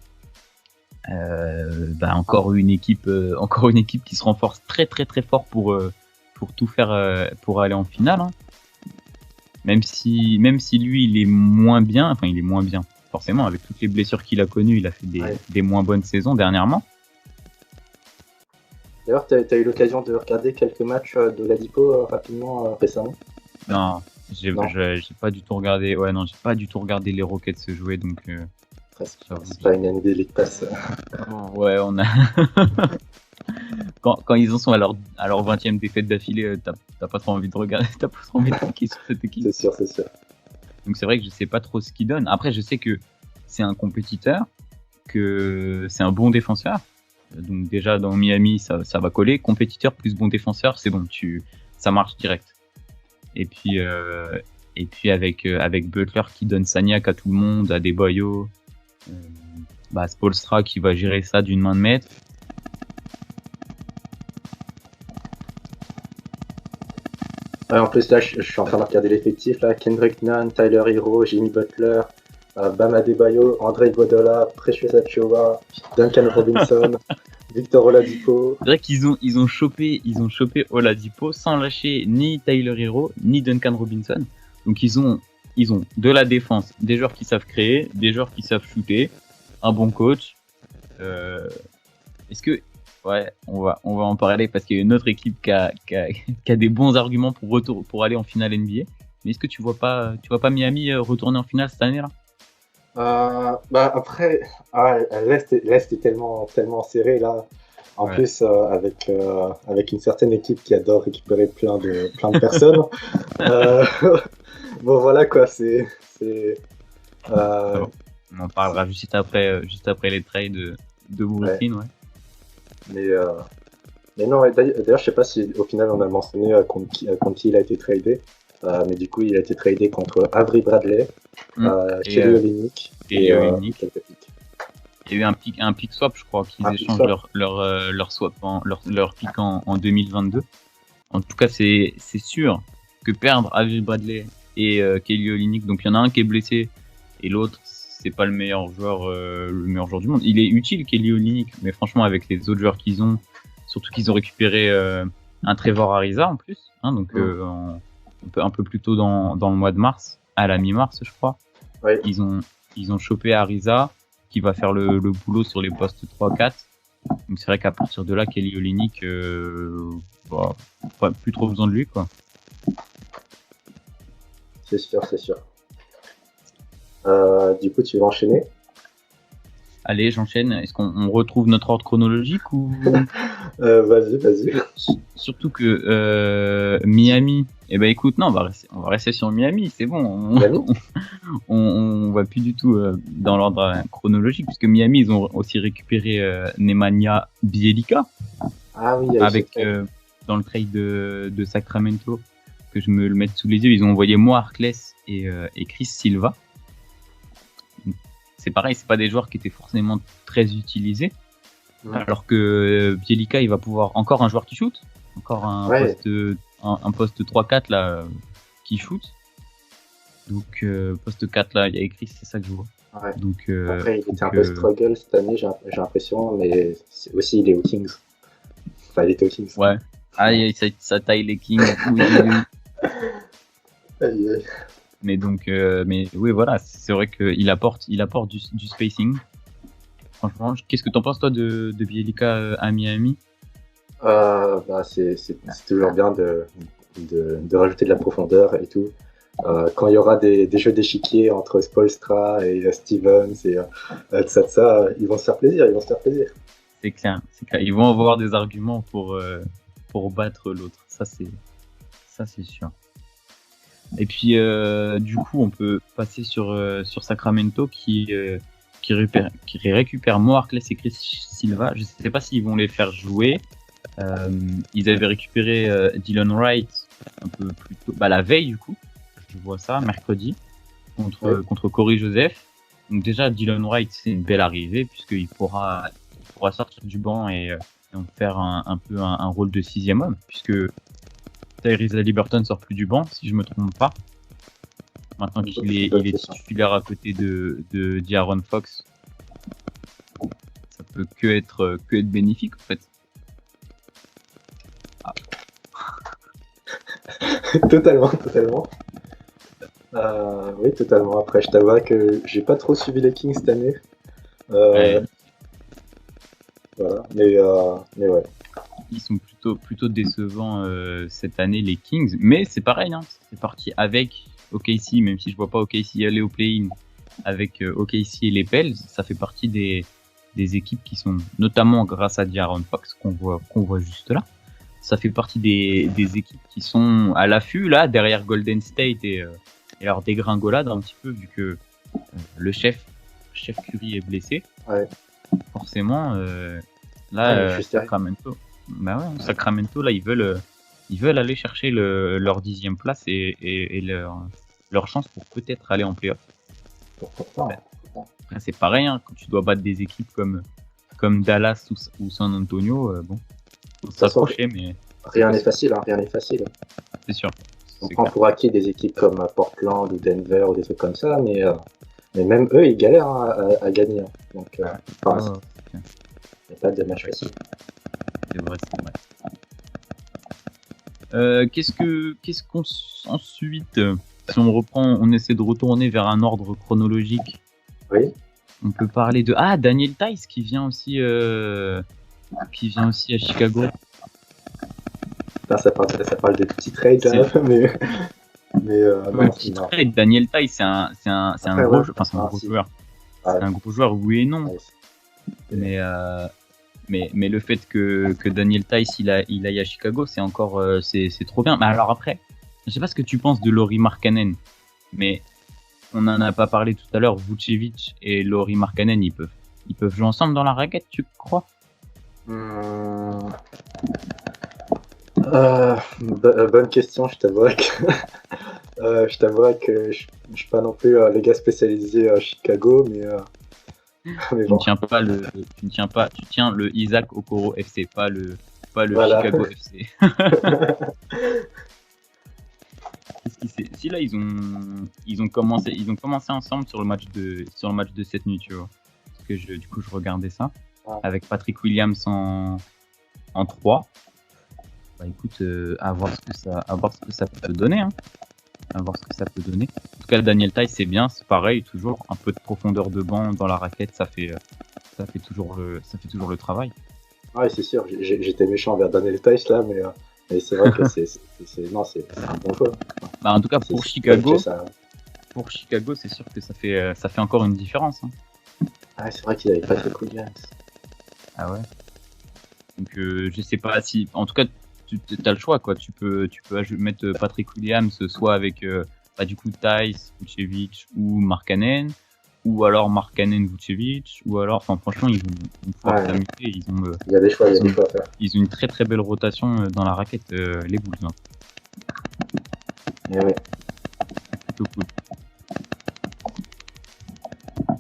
Encore une équipe qui se renforce très très très fort pour tout faire pour aller en finale. Hein. Même si lui il est moins bien, forcément avec toutes les blessures qu'il a connues, il a fait des moins bonnes saisons dernièrement. D'ailleurs, t'as eu l'occasion de regarder quelques matchs d'Oladipo rapidement récemment? Non, j'ai pas du tout regardé. Ouais, non, j'ai pas du tout regardé les Rockets se jouer, donc. C'est pas une NBA League Pass. Ouais, on a. quand ils en sont à leur 20e défaite d'affilée, t'as pas trop envie de regarder, t'as pas trop envie de cliquer sur cette équipe. C'est sûr. Donc c'est vrai que je sais pas trop ce qu'il donne. Après, je sais que c'est un compétiteur, que c'est un bon défenseur. Donc déjà dans Miami, ça va coller. Compétiteur plus bon défenseur, c'est bon, ça marche direct. Et puis avec Butler qui donne Sagnac à tout le monde, à Adebayo, Spoelstra qui va gérer ça d'une main de maître. Ouais, en plus là, je suis en train de regarder l'effectif là. Kendrick Nunn, Tyler Hero, Jimmy Butler, Bam Adebayo, André Iguodala, Precious Achiuwa, Duncan Robinson, Victor Oladipo. C'est vrai qu'ils ont chopé Oladipo sans lâcher ni Tyler Hero ni Duncan Robinson. Donc ils ont de la défense, des joueurs qui savent créer, des joueurs qui savent shooter, un bon coach. Est-ce Ouais, on va en parler parce qu'il y a une autre équipe qui a des bons arguments pour aller en finale NBA. Mais est-ce que tu vois pas Miami retourner en finale cette année-là? Bah après, l'Est est tellement serré là. En Ouais. plus, avec une certaine équipe qui adore récupérer plein de personnes. Euh, bon, voilà quoi, Ça euh, va. On en parlera juste après les trades de ouais. Brooklyn, ouais. Mais, euh, mais non, et d'ailleurs, je sais pas si au final on a mentionné contre qui il a été tradé. Mais du coup, il a été tradé contre Avery Bradley, Mm. Et Kelly Olynyk Kelly et Olynyk. quelques picks. Il y a eu un pick swap, je crois, qu'ils Un pick échangent swap. leur swap, leur pick en 2022. En tout cas, c'est sûr que perdre Avery Bradley et Kelly Olynyk, donc il y en a un qui est blessé et l'autre, c'est pas le meilleur joueur du monde. Il est utile, Kelly Olynyk, mais franchement, avec les autres joueurs qu'ils ont, surtout qu'ils ont récupéré un Trevor Ariza en plus, hein, donc un peu plus tôt dans le mois de mars, à la mi-mars, je crois. Oui. Ils ont chopé Ariza qui va faire le boulot sur les postes 3-4. Donc c'est vrai qu'à partir de là, Kelly Olynyk, pas plus trop besoin de lui, quoi. C'est sûr, c'est sûr. Du coup, tu vas enchaîner. Allez, j'enchaîne. Est-ce qu'on retrouve notre ordre chronologique ou Vas-y. surtout que Miami. Eh ben écoute, non, on va rester sur Miami, c'est bon. Miami On va plus du tout dans l'ordre chronologique puisque Miami ils ont aussi récupéré Nemanja Bjelica Ah oui, avec dans le trade de Sacramento, que je me le mette sous les yeux. Ils ont envoyé Mo Harkless et Chris Silva. C'est pareil, c'est pas des joueurs qui étaient forcément très utilisés. Alors que Bjelica, il va pouvoir encore un joueur qui shoot, encore un poste 3-4 là qui shoot. Donc poste 4 là, il y a écrit, c'est ça que je vois. Ouais. Donc après, il était un peu struggle cette année, j'ai l'impression, mais aussi il est aux Kings. Enfin, il était aux Kings. Ouais. Ah, ça taille les Kings. Oui. Mais donc, mais oui, voilà, c'est vrai qu'il apporte du spacing. Franchement, qu'est-ce que t'en penses toi de Bjelica à Miami? C'est toujours bien de rajouter de la profondeur et tout. Quand il y aura des jeux d'échiquier entre Spoelstra et Stevens et ça, ils vont se faire plaisir, C'est clair. Ils vont avoir des arguments pour battre l'autre. Ça c'est sûr. Et puis du coup, on peut passer sur Sacramento qui récupère Mo Harkless et Chris Silva. Je sais pas s'ils vont les faire jouer. Ils avaient récupéré Dylan Wright un peu plus tôt, la veille du coup. Je vois ça mercredi contre Corey Joseph. Donc déjà Dylan Wright, c'est une belle arrivée puisqu'il pourra sortir du banc et faire un peu un rôle de 6e homme, puisque Tyrese Haliburton sort plus du banc, si je me trompe pas. Maintenant qu'il est titulaire à côté de De'Aaron Fox, ça peut que être bénéfique en fait. Ah. Totalement. Oui, totalement. Après, je t'avoue que j'ai pas trop suivi les Kings cette année. Ouais. Voilà, mais ouais. Ils sont plutôt décevants cette année, les Kings, mais c'est pareil, hein, c'est parti avec OKC, même si je vois pas OKC aller au play-in, avec OKC et les Pels, ça fait partie des équipes qui sont, notamment grâce à De'Aaron Fox qu'on voit juste là, ça fait partie des équipes qui sont à l'affût là derrière Golden State et leur dégringolade un petit peu, vu que le chef Curry est blessé. Ouais. Forcément Sacramento. Sacramento là ils veulent aller chercher leur 10e place et leur chance pour peut-être aller en playoff. Pourquoi C'est pareil, hein, quand tu dois battre des équipes comme Dallas ou San Antonio, faut s'accrocher, mais rien n'est facile. c'est sûr. On prend pour acquis des équipes comme Portland ou Denver ou des trucs comme ça, mais même eux ils galèrent à gagner. Donc il n'y a pas de match facile. C'est vrai. Qu'est-ce qu'on ensuite, si on essaie de retourner vers un ordre chronologique. Oui. On peut parler de Daniel Theis qui vient aussi Puis il vient aussi à Chicago. Là, ça parle des petits trades, là, mais non, Petit non. trade, Daniel Tai, c'est un Après, gros ouais. joueur. Enfin, c'est un gros Si. joueur. Ouais. C'est un gros joueur, oui et non. Ouais, Mais le fait que Daniel Tice il aille à Chicago, c'est encore c'est trop bien. Mais alors après, je sais pas ce que tu penses de Lauri Markkanen, mais on en a pas parlé tout à l'heure. Vucevic et Lauri Markkanen, ils peuvent jouer ensemble dans la raquette, tu crois? Bonne question, je t'avouerais que je suis pas non plus les gars spécialisés à Chicago, mais Tu bon. tu tiens le Isaac Okoro FC, pas le Voilà. Chicago FC. Si là ils ont commencé ensemble sur le match de cette nuit, tu vois. Parce que du coup je regardais ça avec Patrick Williams en 3. Bah écoute, à voir ce que ça peut donner, hein. À voir ce que ça peut donner. En tout cas, Daniel Tice, c'est bien, c'est pareil, toujours un peu de profondeur de banc dans la raquette, ça fait toujours le travail. Ouais, c'est sûr, j'étais méchant envers Daniel Tice là, mais c'est vrai que c'est un bon joueur. Bah, en tout cas, pour Chicago, c'est sûr que ça fait encore une différence, hein. Ah, c'est vrai qu'il avait pas fait Williams. Ah ouais. Donc, je sais pas si, en tout cas, tu as le choix, quoi. Tu peux mettre Patrick Williams soit avec du coup Tice, Vucevic ou Markkanen, ou alors Markkanen, Vucevic, ou alors, enfin franchement ils vont pouvoir s'amuser. Il y a des choix à faire. Ils ont une très très belle rotation dans la raquette, les Bulls. Hein. Et ouais. Plutôt cool.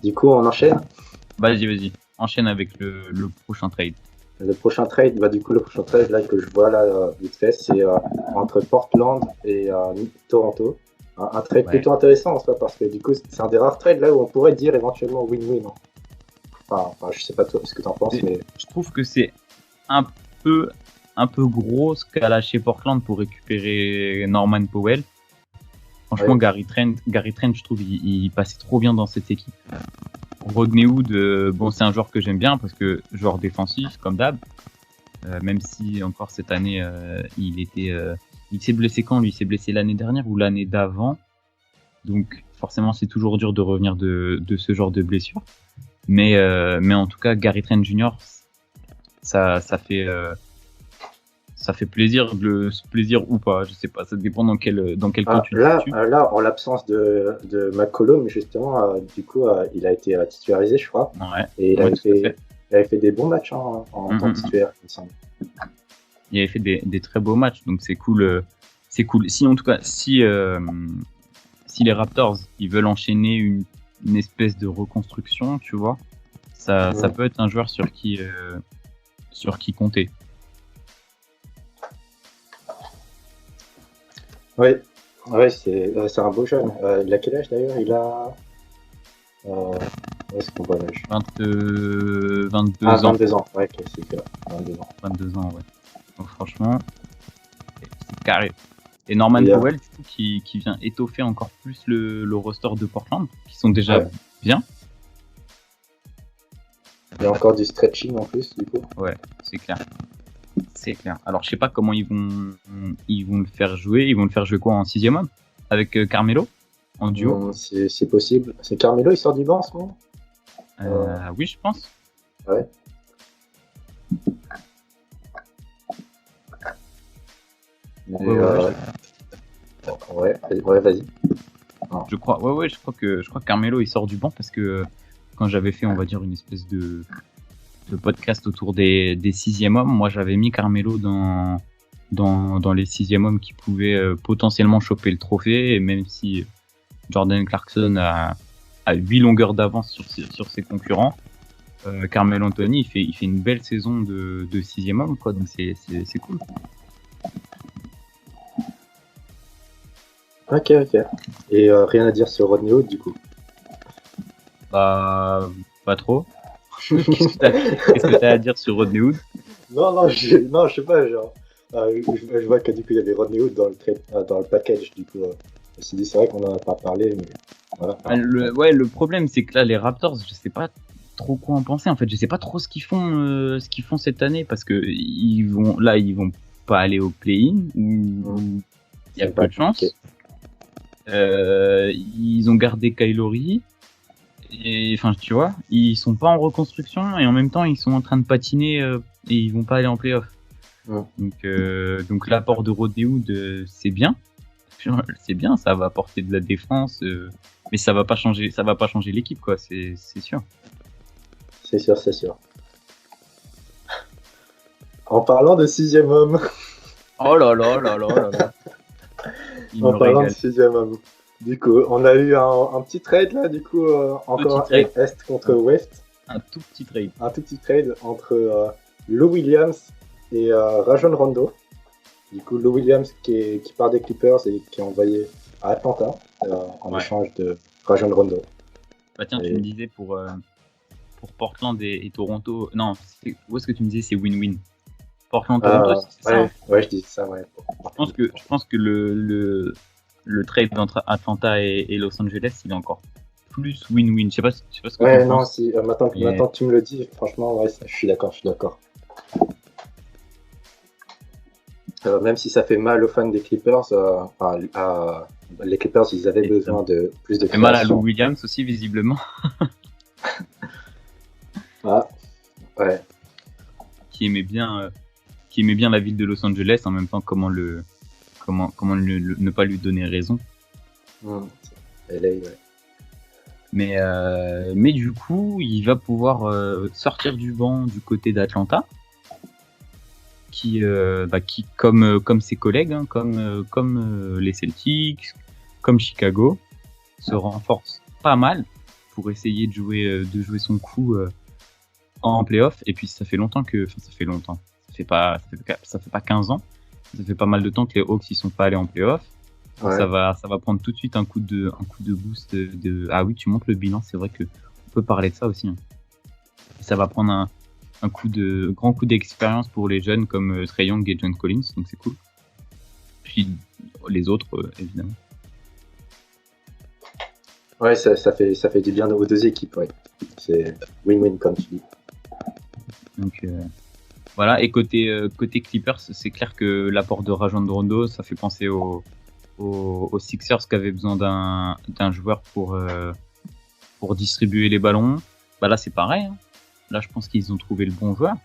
Du coup, on enchaîne. Vas-y, enchaîne avec le prochain trade. Le prochain trade, là que je vois là vite fait, c'est entre Portland et Toronto. Un trade plutôt intéressant en soi, parce que du coup c'est un des rares trades là où on pourrait dire éventuellement win-win. Enfin, je sais pas toi ce que t'en penses, mais je trouve que c'est un peu gros ce qu'a lâché Portland pour récupérer Norman Powell. Franchement, Gary Trent, je trouve, il passait trop bien dans cette équipe. Rodney Hood, bon, c'est un joueur que j'aime bien parce que joueur défensif comme d'hab. Même si encore cette année, il s'est blessé quand lui? Il s'est blessé l'année dernière ou l'année d'avant. Donc forcément, c'est toujours dur de revenir de ce genre de blessure. Mais en tout cas, Gary Trent Jr., ça fait plaisir, plaisir ou pas, je sais pas, ça dépend dans quel cas tu là, en l'absence de McCollum, justement, du coup, il a été titularisé, je crois. Ouais. Et il avait fait des bons matchs en tant que titulaire, il me semble. Il avait fait des très beaux matchs, donc c'est cool. C'est cool. Si en tout cas, si les Raptors ils veulent enchaîner une espèce de reconstruction, tu vois, ça peut être un joueur sur qui compter. Oui, c'est un beau jeune. Il a quel âge d'ailleurs? Il a. Où est-ce qu'on voit l'âge? 22 ans. 22 ans, ouais, classique. 22 ans, ouais. Donc franchement, c'est carré. Et Norman Powell, du coup, qui vient étoffer encore plus le roster de Portland, qui sont déjà bien. Il y a encore du stretching en plus, du coup. Ouais, c'est clair. C'est clair. Alors, je sais pas comment ils vont le faire jouer. Ils vont le faire jouer quoi en 6e homme? Avec Carmelo? En duo? C'est possible. C'est Carmelo, il sort du banc en ce moment? Oui, je pense. Ouais. Ouais, vas-y. Je crois que Carmelo il sort du banc parce que quand j'avais fait, on va dire, une espèce de podcast autour des 6e hommes, moi j'avais mis Carmelo dans les 6e hommes qui pouvaient potentiellement choper le trophée, et même si Jordan Clarkson a 8 longueurs d'avance sur ses concurrents, Carmelo Anthony il fait une belle saison de 6e homme, quoi, donc c'est cool. Ok. Et rien à dire sur Rodney Hood, du coup? Bah, pas trop. Qu'est-ce que t'as à dire sur Rodney Hood? Non, je sais pas, genre. Je vois que du coup il y avait Rodney Hood dans le package, du coup. C'est vrai qu'on en a pas parlé, mais voilà. Le problème c'est que là les Raptors, je sais pas trop quoi en penser. En fait, je sais pas trop ce qu'ils font cette année parce que ils vont pas aller au play-in ou il y a peu de chance. Ils ont gardé Kylori et enfin tu vois, ils sont pas en reconstruction et en même temps ils sont en train de patiner et ils vont pas aller en play-off. Donc l'apport de Rodéoud c'est bien, ça va apporter de la défense, mais ça va pas changer l'équipe quoi, c'est sûr. C'est sûr. En parlant de 6e homme. Oh là là. En parlant de 6e homme. Du coup, on a eu un petit trade là, du coup, encore Est contre West. Un tout petit trade. Un tout petit trade entre Lou Williams et Rajon Rondo. Du coup, Lou Williams qui part des Clippers et qui est envoyé à Atlanta en échange de Rajon Rondo. Bah tiens, tu me disais pour Portland et Toronto. Non, où est-ce que tu me disais c'est win-win? Portland Toronto, c'est ça? Ouais, je dis ça, ouais. Je pense que le trade entre Atlanta et Los Angeles, il est encore plus win-win. Je sais pas ce que tu penses. Si maintenant que tu me le dis, franchement, ouais, je suis d'accord. Même si ça fait mal aux fans des Clippers, les Clippers, ils avaient besoin de plus de création. Ça fait mal à Lou Williams aussi, visiblement. Ah, ouais. Qui aimait bien la ville de Los Angeles, en même temps comment ne pas lui donner raison. LA, ouais. Mais du coup, il va pouvoir sortir du banc du côté d'Atlanta, qui comme ses collègues, hein, comme les Celtics, comme Chicago, se renforce pas mal pour essayer de jouer son coup en playoff. Et puis ça fait longtemps. Ça fait pas 15 ans. Ça fait pas mal de temps que les Hawks ils sont pas allés en playoff. Ouais. Ça va prendre tout de suite un coup de boost ah oui, tu montes le bilan, c'est vrai que on peut parler de ça aussi. Hein. Ça va prendre un grand coup d'expérience pour les jeunes comme Trae Young et John Collins, donc c'est cool. Puis les autres évidemment. Ouais, ça fait du bien aux deux équipes, ouais. C'est win-win comme tu dis. Donc voilà, et côté Clippers, c'est clair que l'apport de Rajon Rondo, ça fait penser aux Sixers qui avaient besoin d'un joueur pour distribuer les ballons. Bah là c'est pareil. Hein. Là je pense qu'ils ont trouvé le bon joueur.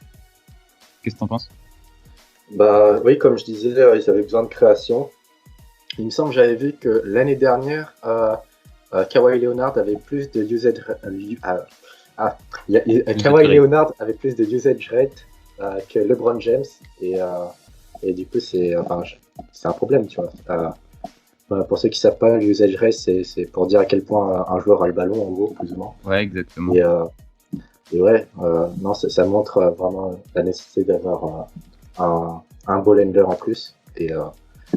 Qu'est-ce que t'en penses? Bah oui, comme je disais, ils avaient besoin de création. Il me semble que j'avais vu que l'année dernière, Kawhi Leonard avait plus de usage. Kawhi Leonard avait plus de usage rate que LeBron James et du coup c'est un problème, tu vois. Pour ceux qui savent pas, l'usage rate c'est pour dire à quel point un joueur a le ballon en gros, plus ou moins. Ouais, exactement. Et ouais, non, ça montre vraiment la nécessité d'avoir un ball handler en plus. Et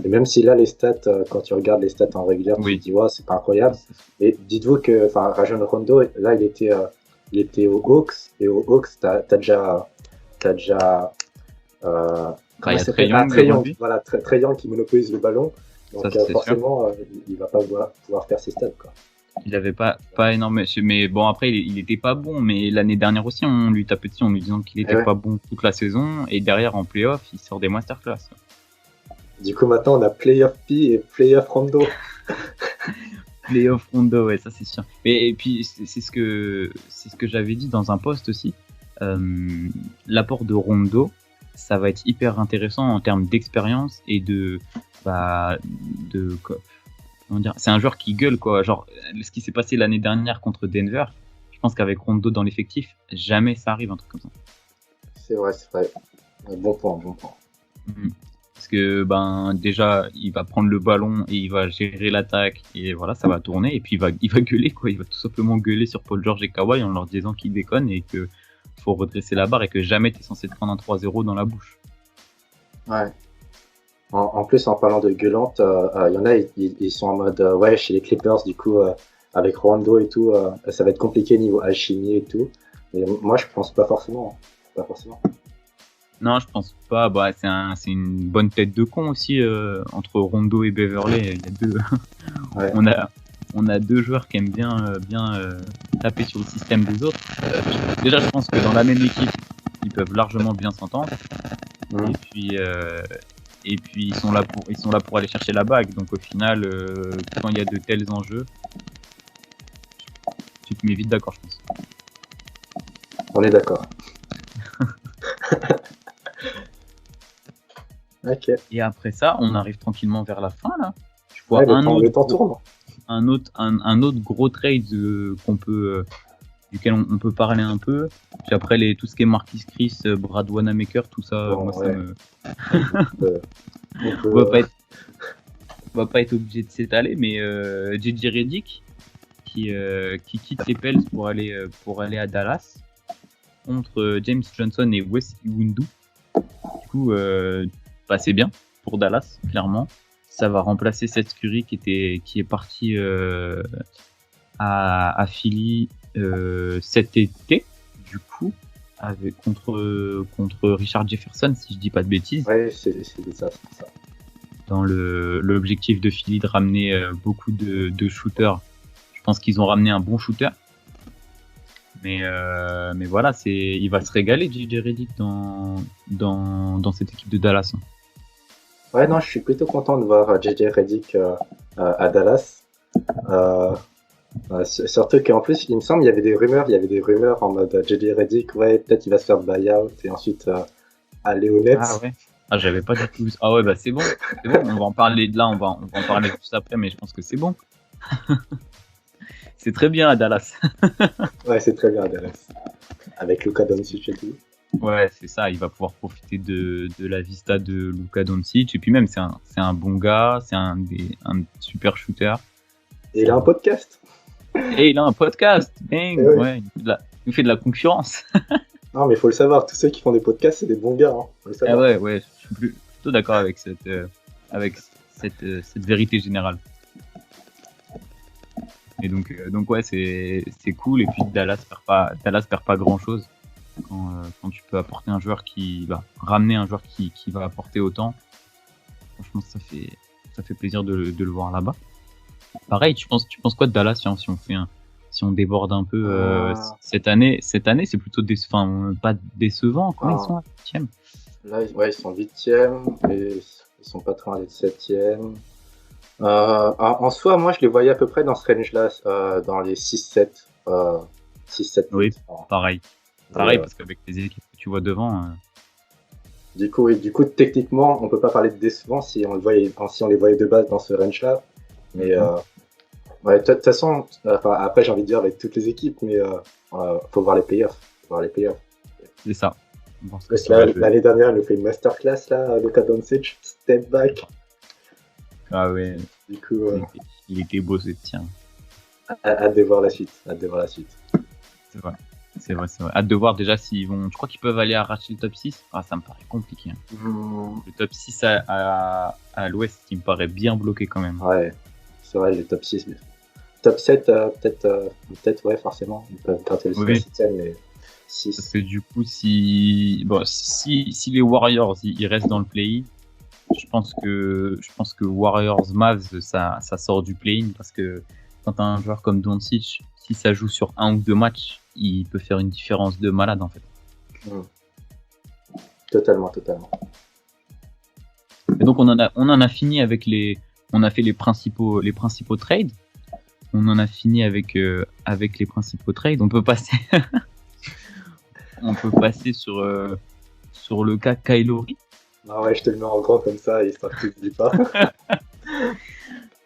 même si là, les stats, quand tu regardes les stats en régulière, tu te dis, ouais, c'est pas incroyable. Et dites-vous que Rajon Rondo, là, il était aux Hawks. Et aux Hawks, t'as déjà Trae Young, voilà, Trae Young qui monopolise le ballon. Donc ça, forcément, il va pas pouvoir faire ses stats, quoi. Il avait pas énorme, mais bon après il était pas bon, mais l'année dernière aussi on lui tapait dessus en lui disant qu'il était pas bon toute la saison et derrière en playoff il sort des masterclass. Du coup maintenant on a playoff P et playoff Rondo. Playoff Rondo, ouais, ça c'est sûr. Et puis c'est ce que j'avais dit dans un post aussi. L'apport de Rondo, ça va être hyper intéressant en termes d'expérience et c'est un joueur qui gueule, quoi. Genre, ce qui s'est passé l'année dernière contre Denver, je pense qu'avec Rondo dans l'effectif, jamais ça arrive, un truc comme ça. C'est vrai. Bon point. Parce que, déjà, il va prendre le ballon et il va gérer l'attaque, et voilà, ça va tourner, et puis il va gueuler, quoi. Il va tout simplement gueuler sur Paul George et Kawhi en leur disant qu'ils déconnent et que faut redresser la barre et que jamais t'es censé te prendre un 3-0 dans la bouche. Ouais. En plus, en parlant de gueulante, il y en a, ils sont en mode chez les Clippers, du coup, avec Rondo et tout, ça va être compliqué niveau alchimie et tout. Et moi, je pense pas forcément. Non, je pense pas. C'est une bonne tête de con aussi entre Rondo et Beverley. Il y a deux. Ouais. on a deux joueurs qui aiment bien taper sur le système des autres. Déjà, je pense que dans la même équipe, ils peuvent largement bien s'entendre. Mhm. Et puis ils sont là pour aller chercher la bague. Donc au final, quand il y a de tels enjeux, tu te mets vite d'accord, je pense. On est d'accord. Ok. Et après ça, on arrive tranquillement vers la fin là. Je vois Ouais, le temps tourne. un autre gros trade duquel on peut parler un peu. Puis après tout ce qui est Marquis Chris, Brad Wanamaker, tout ça, Bon, moi ouais. on va pas être obligé de s'étaler, mais JJ Redick qui quitte les Pels pour aller à Dallas contre James Johnson et Wes Iwundu. Du coup, c'est bien pour Dallas, clairement. Ça va remplacer Seth Curry qui est parti à Philly cet été, du coup, contre Richard Jefferson, si je dis pas de bêtises. Ouais, c'est ça. Dans l'objectif de Philly de ramener beaucoup de shooters. Je pense qu'ils ont ramené un bon shooter. Mais voilà, il va se régaler, JJ Redick, dans cette équipe de Dallas. Ouais, non, je suis plutôt content de voir JJ Redick à Dallas. Surtout qu'en plus, il me semble, il y avait des rumeurs en mode JJ Redick, ouais, peut-être il va se faire buyout et ensuite aller aux Nets. Ah ouais. Ah, j'avais pas du tout. Ah ouais, bah c'est bon. C'est bon, on va en parler de là, on va en parler juste après, mais je pense que c'est bon. C'est très bien à Dallas. Ouais, c'est très bien à Dallas. Avec Luka Doncic et tout. Ouais, c'est ça, il va pouvoir profiter de la vista de Luka Doncic, et puis même, c'est un bon gars, c'est un super shooter. Et il a un podcast. Et il a un podcast, bang, ouais. Ouais, il nous fait de la concurrence. Non, mais il faut le savoir, tous ceux qui font des podcasts, c'est des bons gars. Hein. Faut le savoir. Ah ouais, je suis plutôt d'accord avec cette vérité générale. Et donc ouais, c'est cool. Et puis Dallas perd pas grand chose quand tu peux apporter un joueur ramener un joueur qui va apporter autant. Franchement, ça fait plaisir de le voir là-bas. Pareil, tu penses quoi de Dallas si on déborde un peu cette année, c'est plutôt pas décevant. Comment ils sont à 8e? Là, ils sont 8e et ils sont pas très loin d'être 7e. En soi, moi, je les voyais à peu près dans ce range-là, dans les 6-7. 6-7 Oui, 8. pareil, parce qu'avec les équipes que tu vois devant. Du coup, techniquement, on peut pas parler de décevant si on les voyait de base dans ce range-là. Mais ouais, de toute façon, après, j'ai envie de dire avec toutes les équipes, mais faut voir les playoffs. C'est ça. L'année dernière, elle nous fait une masterclass, là, Luka Doncic, step back. Ah ouais. Du coup, il était beau ce tir. Hâte de voir la suite. C'est vrai. Hâte de voir déjà s'ils vont. Je crois qu'ils peuvent aller arracher le top 6. Ah, ça me paraît compliqué. Le top 6 à l'ouest, qui me paraît bien bloqué quand même. Ouais, c'est vrai, le top 6. Mais... Top 7, peut-être, ouais, forcément. Ils peuvent gratter le 7e, mais 6. Parce que du coup, si les Warriors ils restent dans le play-in, je pense que Warriors Mavs ça sort du play-in, parce que quand t'as un joueur comme Doncic, si ça joue sur un ou deux matchs, il peut faire une différence de malade en fait. Totalement. Et donc on en a fini avec on a fait les principaux trades. On en a fini avec les principaux trades. On peut passer sur le cas Kyle Lowry. Ah ouais, je te le mets en grand comme ça, histoire que tu ne dis pas.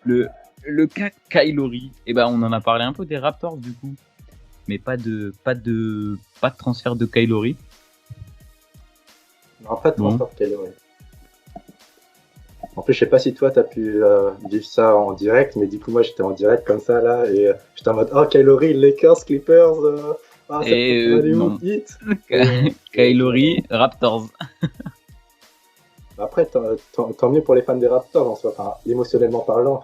Le cas Kyle Lowry, on en a parlé un peu des Raptors du coup, mais pas de transfert de Kyle Lowry. Non, pas de transfert de Kyle Lowry. En plus, je sais pas si toi t'as pu vivre ça en direct, mais du coup moi j'étais en direct comme ça là et j'étais en mode Kyle Lowry, Lakers, Clippers. Non. Kyle Lowry, Raptors. Après, tant mieux pour les fans des Raptors en soi, enfin, émotionnellement parlant,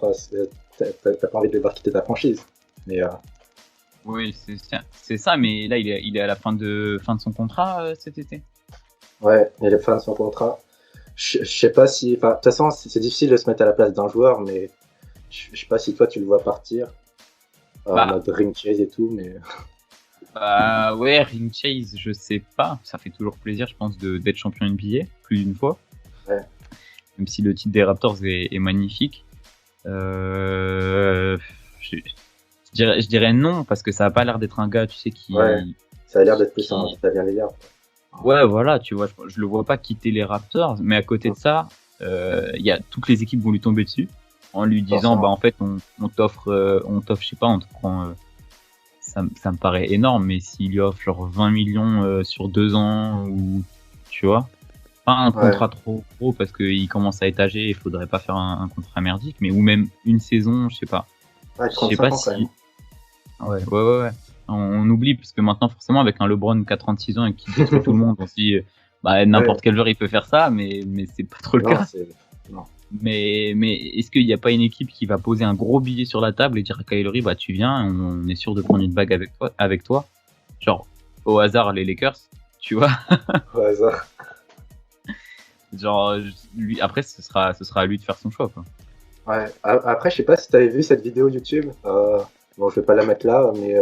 t'as pas envie de les voir quitter ta franchise. Mais oui, c'est ça, mais là il est à la fin de son contrat cet été. Ouais, il est à la fin de son contrat. Je sais pas si, de toute façon, c'est difficile de se mettre à la place d'un joueur, mais je sais pas si toi tu le vois partir. En Bah, mode ring chase et tout, mais ouais, ring chase, je sais pas. Ça fait toujours plaisir, je pense, d'être champion NBA plus d'une fois. ouais, Même si le titre des Raptors est magnifique. Euh, je, je dirais non parce que ça a pas l'air d'être un gars, tu sais, ouais, ça a l'air d'être plus un qui, Flavien Lillard. ouais, voilà, tu vois, je le vois pas quitter les Raptors, mais à côté de ça, il y a toutes les équipes vont lui tomber dessus en lui disant, bah Forcément. en fait, on t'offre, je sais pas, on te prend, ça me paraît énorme, mais s'il lui offre genre 20 millions sur 2 ans ou, tu vois, pas un Ouais, contrat trop gros parce qu'il commence à étager, il faudrait pas faire un contrat merdique, mais ou même une saison, je sais pas. ouais, Je sais 35 pas ans quand même. si, ouais. On oublie parce que maintenant forcément avec un LeBron qui a 36 ans et qui détruit tout le monde, on se dit bah Ouais, n'importe quel joueur il peut faire ça, mais c'est pas trop le non, cas. c'est. Non. Mais est-ce qu'il n'y a pas une équipe qui va poser un gros billet sur la table et dire à Kyle Lowry bah tu viens, on est sûr de prendre une bague avec toi, genre au hasard les Lakers, tu vois, Au hasard. genre lui après ce sera à lui de faire son choix quoi. Ouais. Après, je sais pas si t'avais vu cette vidéo YouTube. Bon, je vais pas la mettre là, mais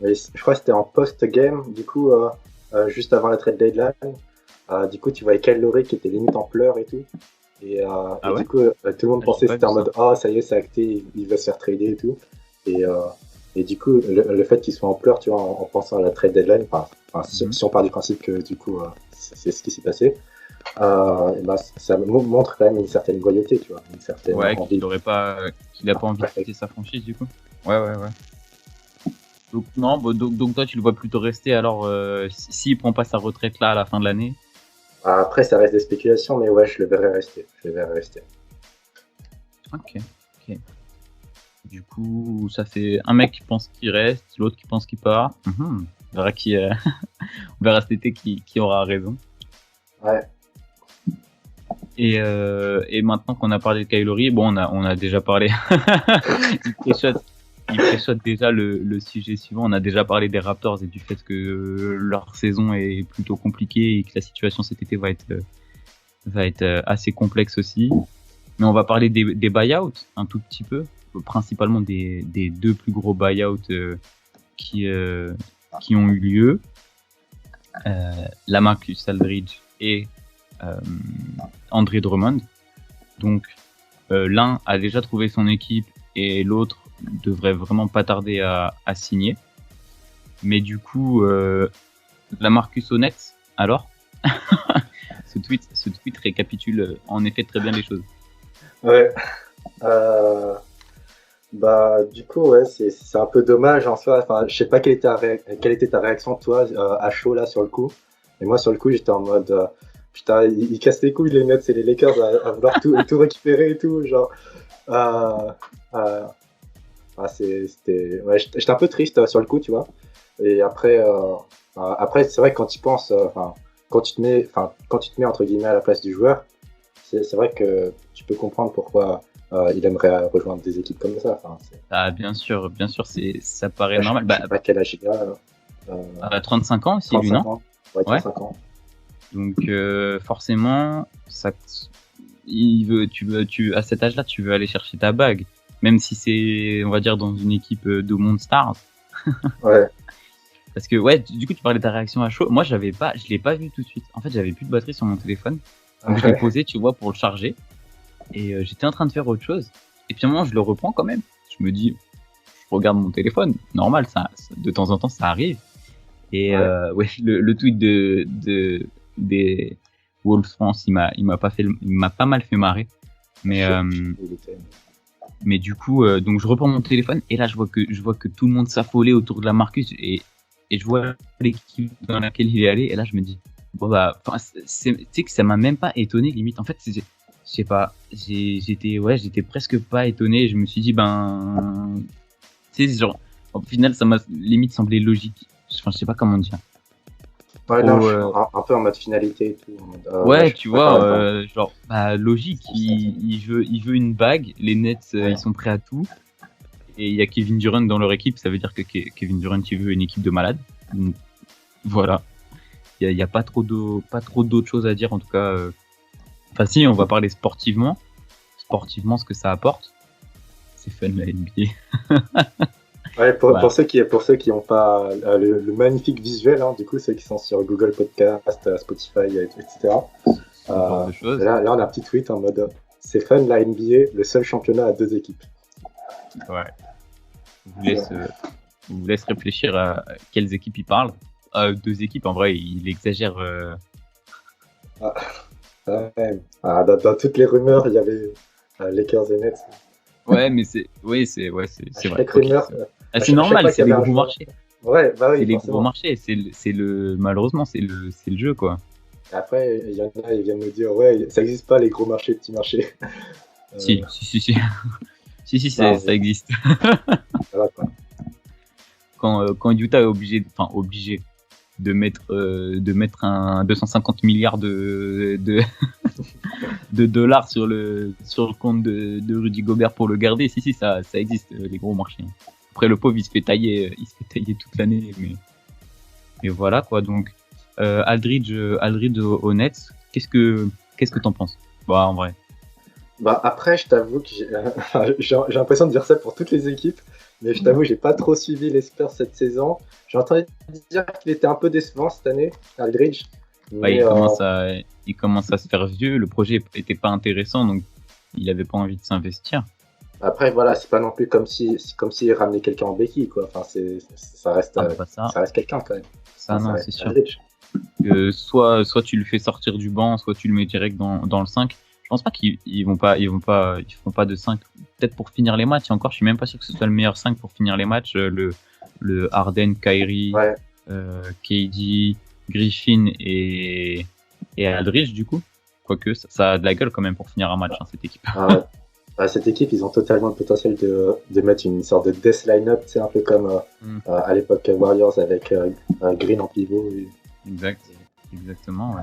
je crois que c'était en post-game, du coup, juste avant la trade deadline. Du coup, tu voyais Kyle Lowry qui était limite en pleurs et tout. Ah Et ouais? du coup, tout le monde Ah, j'ai pensait que pas c'était vu en ça. mode ah, ça y est, c'est acté, il va se faire trader et tout. Et, euh, et du coup, le fait qu'il soit en pleurs, tu vois, en pensant à la trade deadline, Mhm. si on part du principe que du coup, c'est ce qui s'est passé, et ben, ça montre quand même une certaine loyauté, tu vois, une certaine Ouais, envie. qu'il a pas envie de quitter sa franchise du coup. Ouais. Donc non, bah, donc toi tu le vois plutôt rester alors s'il prend pas sa retraite là à la fin de l'année. Après, ça reste des spéculations, mais ouais, je le verrai rester. Je le verrai rester. Ok. Du coup, ça fait un mec qui pense qu'il reste, l'autre qui pense qu'il part. On verra on verra cet été qui aura raison. Ouais, Et maintenant qu'on a parlé de Kyle Lowry, bon, on a déjà parlé. il préchote, il préchote déjà le sujet suivant. On a déjà parlé des Raptors et du fait que leur saison est plutôt compliquée et que la situation cet été va être assez complexe aussi. Mais on va parler des buyouts un tout petit peu, principalement des deux plus gros buyouts qui, euh, qui ont eu lieu. LaMarcus Aldridge et euh, André Drummond. Donc l'un a déjà trouvé son équipe et l'autre devrait vraiment pas tarder à signer. Mais du coup, LaMarcus au Nets, alors ce tweet récapitule en effet très bien les choses. ouais. Euh, Bah, du coup, ouais, c'est un peu dommage en soi. Enfin, je sais pas quelle était ta réaction, toi, à chaud, là, sur le coup. Et moi, sur le coup, j'étais en mode, putain, ils cassent les couilles, les Nets et les Lakers, à vouloir tout récupérer et tout. Genre, euh, euh, c'était, ouais, j'étais un peu triste sur le coup, tu vois. Et après, c'est vrai que quand tu penses, quand tu te mets entre guillemets à la place du joueur, c'est vrai que tu peux comprendre pourquoi il aimerait rejoindre des équipes comme ça. Ah, bien sûr, ça paraît Je normal. sais pas quel âge il a. Euh, 35 ans aussi, lui, non? 35 ans. Ouais, Ouais. 35 ans. Donc forcément, à cet âge-là, tu veux aller chercher ta bague, même si c'est, on va dire, dans une équipe de Monde Stars. Ouais. Parce que ouais, du coup, tu parlais de ta réaction à chaud. Moi, je l'ai pas vu tout de suite. En fait, j'avais plus de batterie sur mon téléphone, donc je l'ai Ouais. posé, tu vois, pour le charger. Et j'étais en train de faire autre chose. Et puis à un moment, je le reprends quand même. Je me dis, je regarde mon téléphone, normal, de temps en temps, ça arrive. Et Ouais. ouais, le tweet des Wolves France, il m'a pas mal fait marrer. Mais Je sais plus où il était. du coup, donc je reprends mon téléphone et là je vois que tout le monde s'affolait autour de la Marcus et je vois l'équipe dans laquelle il est allé et là je me dis bon bah, tu sais que ça m'a même pas étonné limite. En fait, je sais pas, j'étais presque pas étonné. Je me suis dit ben, tu sais genre au final ça m'a limite semblé logique. Enfin, je sais pas comment dire. Ouais, non, Trop je suis un peu en mode finalité et tout. Ouais, je ouais, suis tu d'accord vois, avec toi. genre bah logique, il veut une bague, les Nets ils Ouais. sont prêts à tout et il y a Kevin Durant dans leur équipe, ça veut dire que Kevin Durant il veut une équipe de malades. Donc, voilà, il y a pas trop d'autres choses à dire en tout cas. Enfin si, on va parler sportivement ce que ça apporte. C'est fun la NBA. Ouais, Voilà, pour ceux qui n'ont pas le magnifique visuel, hein, du coup, ceux qui sont sur Google Podcast, Spotify, etc. ce genre de choses. Là, on a un petit tweet en mode c'est fun, la NBA, le seul championnat à 2 équipes. Ouais. Je vous laisse, je vous laisse réfléchir à quelles équipes il parle. 2 équipes, en vrai, il exagère. Ah, ouais. Dans toutes les rumeurs, il y avait Lakers et Nets. Ouais, mais À c'est vrai. chaque Ok. rumeur, C'est à chaque normal, fois qu'il c'est y les avait un gros joueur. marchés. Ouais, bah C'est oui, les gros forcément. marchés. Malheureusement, c'est le jeu, quoi. Et après, il y en a, ils viennent nous dire ouais, ça n'existe pas les gros marchés, petits marchés. Si, si, si, si. Si, Non, ça existe. ça va, quoi. Quand Utah est obligé de mettre un 250 milliards de dollars sur le compte de Rudy Gobert pour le garder, si, ça existe, les gros marchés. Après, le pauvre, il se fait tailler toute l'année, mais voilà, quoi. Donc, Aldridge au Nets, qu'est-ce que t'en penses? Bah, en vrai. Bah après, je t'avoue que j'ai l'impression de dire ça pour toutes les équipes, mais je t'avoue, j'ai pas trop suivi les Spurs cette saison. J'ai entendu dire qu'il était un peu décevant cette année, Aldridge. Bah, Mais il commence à se faire vieux, le projet était pas intéressant, donc il avait pas envie de s'investir. après, voilà, c'est pas non plus comme si ramenait quelqu'un en béquille, quoi. Enfin, Bah ça, ça reste quelqu'un quand même. ça Enfin, ça non, reste c'est sûr. Aldridge. Soit tu le fais sortir du banc, soit tu le mets direct dans le 5. Je pense pas ils feront pas de 5. Peut-être pour finir les matchs, et encore, je suis même pas sûr que ce soit le meilleur 5 pour finir les matchs. Le Harden, Kyrie, Ouais. KD, Griffin et Aldridge, du coup. Quoique, ça a de la gueule quand même pour finir un match, hein, cette équipe. Ouais. Cette équipe, ils ont totalement le potentiel de mettre une sorte de death line-up, c'est un peu comme à l'époque Warriors avec Green en pivot. Exactement, ouais.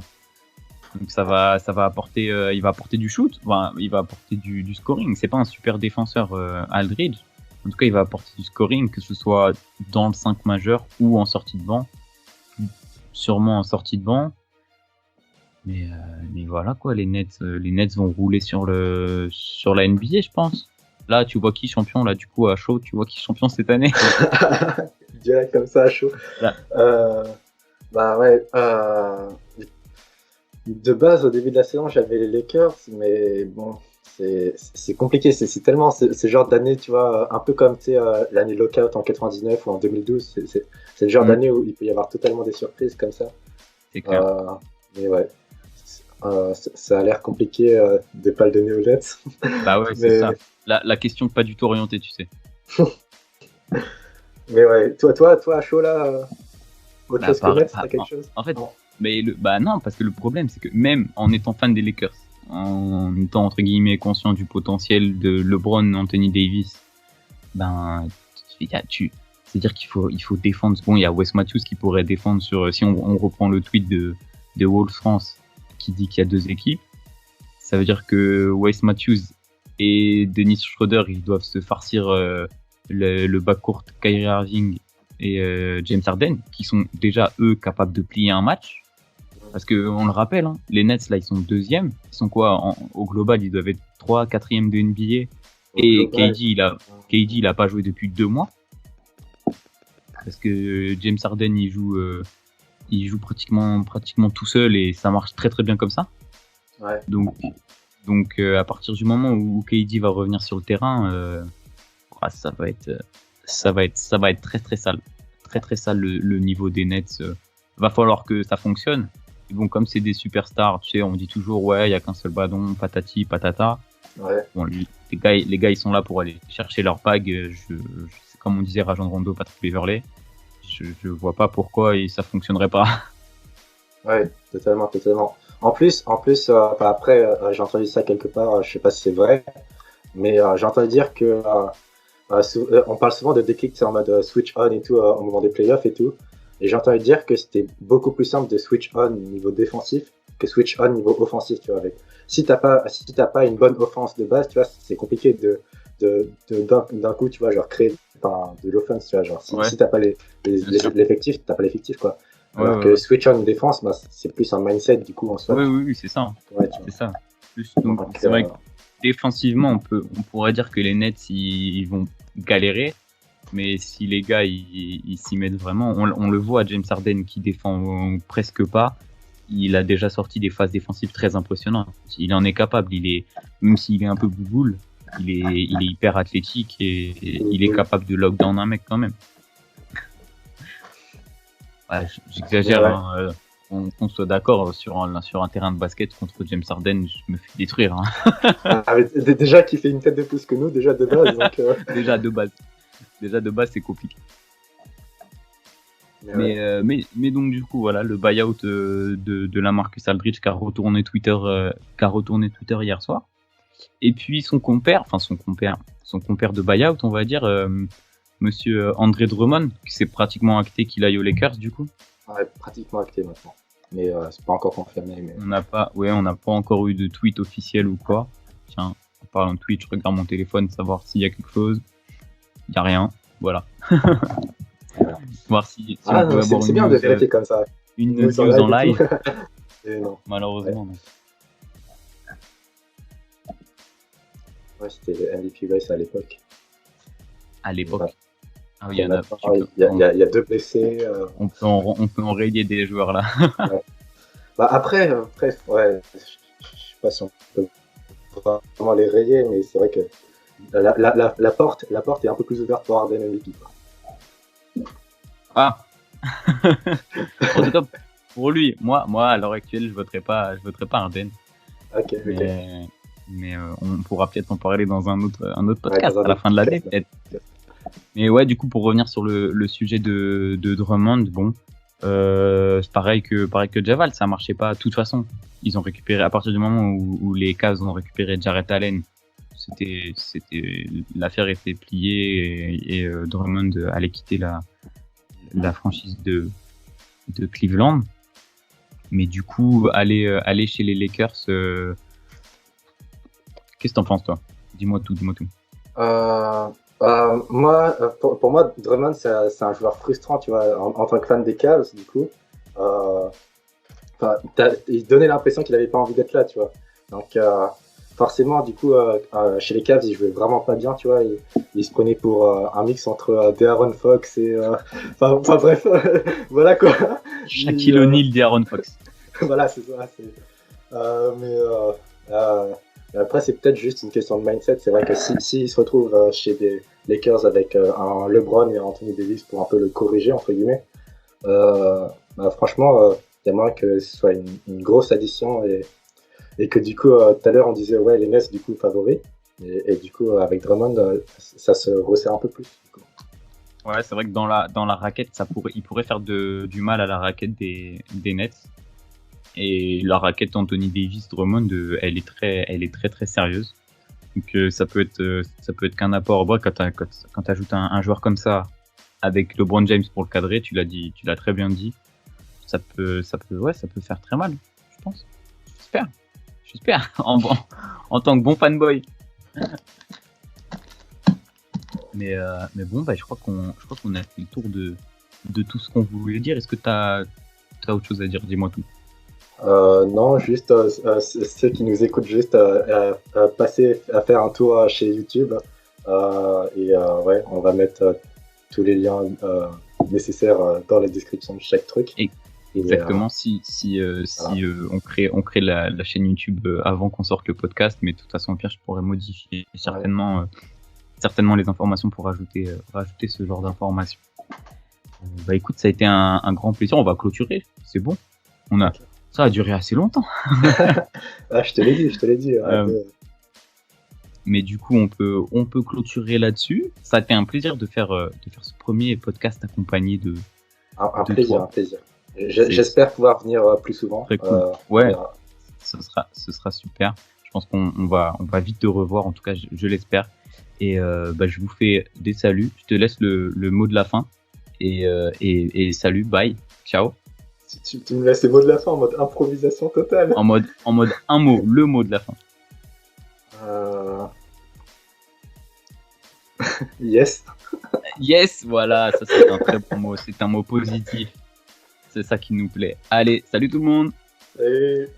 Donc ça va apporter, il va apporter du shoot, enfin, il va apporter du scoring. C'est pas un super défenseur Aldridge. En tout cas, il va apporter du scoring, que ce soit dans le 5 majeur ou en sortie de banc. Sûrement en sortie de banc. Mais voilà quoi, les Nets vont rouler sur la NBA, je pense. Là, tu vois qui champion là du coup à chaud, tu vois qui champion cette année. Direct comme ça, à chaud. Là. Bah ouais. De base, au début de la saison, j'avais les Lakers, mais bon, c'est compliqué. C'est tellement ce genre d'année, tu vois, un peu comme tu sais, l'année lockout en 99 ou en 2012. C'est le genre d'année où il peut y avoir totalement des surprises comme ça. C'est clair. Mais ouais. Ça a l'air compliqué de pas le donner aux Nets. Bah ouais, c'est ça. La question pas du tout orientée, tu sais. Mais ouais, toi, à chaud là, autre chose que Nets, t'as quelque chose? En fait, bah non, parce que le problème, c'est que même en étant fan des Lakers, en étant entre guillemets conscient du potentiel de LeBron, Anthony Davis, ben, c'est-à-dire qu'il faut défendre. Bon, il y a Wes Matthews qui pourrait défendre sur. Si on reprend le tweet de Wolf France qui dit qu'il y a 2 équipes, ça veut dire que Wes Matthews et Dennis Schroeder, ils doivent se farcir le backcourt Kyrie Irving et James Harden, qui sont déjà eux capables de plier un match. Parce que on le rappelle, hein, les Nets là, ils sont 2e. Ils sont quoi au global, ils doivent être 3, 4e de NBA. Et KD, il a pas joué depuis 2 mois. Parce que James Harden, il joue pratiquement tout seul et ça marche très très bien comme ça. Ouais. Donc à partir du moment où KD va revenir sur le terrain, ça va être très très sale. Très très sale le niveau des Nets. Va falloir que ça fonctionne. Et bon, comme c'est des superstars, tu sais, on dit toujours ouais, il y a qu'un seul ballon, patati patata. Ouais. Bon, les gars, ils sont là pour aller chercher leur bague. C'est comme on disait, Rajon Rondo, Patrick Beverley. Je vois pas pourquoi ça fonctionnerait pas. Ouais, totalement. En plus, après, j'ai entendu ça quelque part, je sais pas si c'est vrai, mais j'ai entendu dire que on parle souvent de déclic, c'est en mode switch on et tout au moment des playoffs et tout. Et j'ai entendu dire que c'était beaucoup plus simple de switch on niveau défensif que switch on niveau offensif, tu vois. Si t'as pas une bonne offense de base, tu vois, c'est compliqué d'un coup, tu vois, genre créer de l'offense, tu vois, genre si t'as pas l'effectif, t'as pas l'effectif, quoi. Alors que switch on défense, bah, c'est plus un mindset du coup en soi. Oui, c'est ça. Ouais, c'est ça. Donc, c'est vrai que défensivement, on pourrait dire que les Nets ils vont galérer, Mais si les gars ils s'y mettent vraiment, on le voit, James Harden qui défend presque pas, il a déjà sorti des phases défensives très impressionnantes. Il en est capable, même s'il est un peu bouboule, il est hyper athlétique et il est capable de lockdown un mec quand même. Ouais, j'exagère, Ouais. hein, qu'on soit d'accord sur un terrain de basket contre James Harden, je me fais détruire. Hein. Déjà qui fait une tête de plus que nous, déjà de base. Donc, Déjà de base, c'est compliqué. ouais. Mais donc du coup voilà le buyout de la Marcus Aldridge qui a retourné Twitter hier soir. Et puis son compère de buyout, on va dire, Monsieur André Drummond, qui s'est pratiquement acté qu'il aille aux Lakers du coup. Ouais, pratiquement acté maintenant. Mais c'est pas encore confirmé. Mais... On n'a pas encore eu de tweet officiel ou quoi. Tiens, en parlant de tweet, je regarde mon téléphone, savoir s'il y a quelque chose. Il y a rien, voilà. Voir si on peut avoir c'est bien de vérifier comme ça. Une news en live. Et non. Malheureusement, non. Ouais, c'était le MVP race à l'époque. À l'époque. Ouais. Ah oui, il y a 2 blessés. On peut enrayer des joueurs là. Ouais. Bah après, ouais, je sais pas si on peut vraiment les rayer, mais c'est vrai que la porte est un peu plus ouverte pour Harden MVP. Ah. En tout cas, pour lui, moi à l'heure actuelle, je voterai pas Harden. Ok. Mais on pourra peut-être en parler dans un autre podcast à la fin de l'année peut-être. Mais ouais, du coup, pour revenir sur le sujet de Drummond, bon, c'est pareil que Javal, ça marchait pas. De toute façon, ils ont récupéré à partir du moment où les Cavs ont récupéré Jarrett Allen, c'était l'affaire était pliée et Drummond allait quitter la franchise de Cleveland. Mais du coup, aller chez les Lakers, qu'est-ce que t'en penses toi ? Dis-moi tout. Moi, pour moi, Drummond, c'est un joueur frustrant, tu vois, en tant que fan des Cavs, du coup. Il donnait l'impression qu'il avait pas envie d'être là, tu vois. Donc, forcément, du coup, chez les Cavs, il jouait vraiment pas bien, tu vois. Il se prenait pour un mix entre De'Aaron Fox et... Enfin, bref, voilà quoi. Shaquille O'Neal, De'Aaron Fox. Voilà, c'est ça. Après, c'est peut-être juste une question de mindset. C'est vrai que s'il se retrouve chez des Lakers avec un LeBron et Anthony Davis pour un peu le corriger, entre guillemets, franchement, il y a moyen que ce soit une grosse addition et que du coup, tout à l'heure, on disait, ouais, les Nets, du coup, favoris. Et du coup, avec Drummond, ça se resserre un peu plus. Du coup. Ouais, c'est vrai que dans la raquette, il pourrait faire du mal à la raquette des Nets. Et la raquette Anthony Davis Drummond, elle est très très sérieuse. Donc ça peut être qu'un apport. Bon, quand t'ajoutes un joueur comme ça avec LeBron James pour le cadrer, tu l'as très bien dit. Ça peut faire très mal, je pense. J'espère en tant que bon fanboy. Mais bon, je crois qu'on a fait le tour de tout ce qu'on voulait dire. Est-ce que t'as autre chose à dire ? Dis-moi tout. Non, juste ceux qui nous écoutent, juste passer à faire un tour chez YouTube. Ouais, on va mettre tous les liens nécessaires dans la description de chaque truc. Exactement. Si on crée la chaîne YouTube avant qu'on sorte le podcast, mais de toute façon, au pire, je pourrais modifier certainement les informations pour rajouter ce genre d'informations. Écoute, ça a été un grand plaisir. On va clôturer. C'est bon. Ça a duré assez longtemps. Je te l'ai dit. Mais du coup, on peut clôturer là-dessus. Ça a été un plaisir de faire ce premier podcast accompagné de. Un plaisir. J'espère pouvoir venir plus souvent. Très cool. Ouais, ce sera super. Je pense qu'on va vite te revoir. En tout cas, je l'espère. Et je vous fais des saluts. Je te laisse le mot de la fin. Et salut, bye, ciao. Tu me laisses les mots de la fin en mode improvisation totale. En mode un mot, le mot de la fin. Yes. Yes, voilà, ça c'est un très bon mot, c'est un mot positif. C'est ça qui nous plaît. Allez, salut tout le monde. Salut.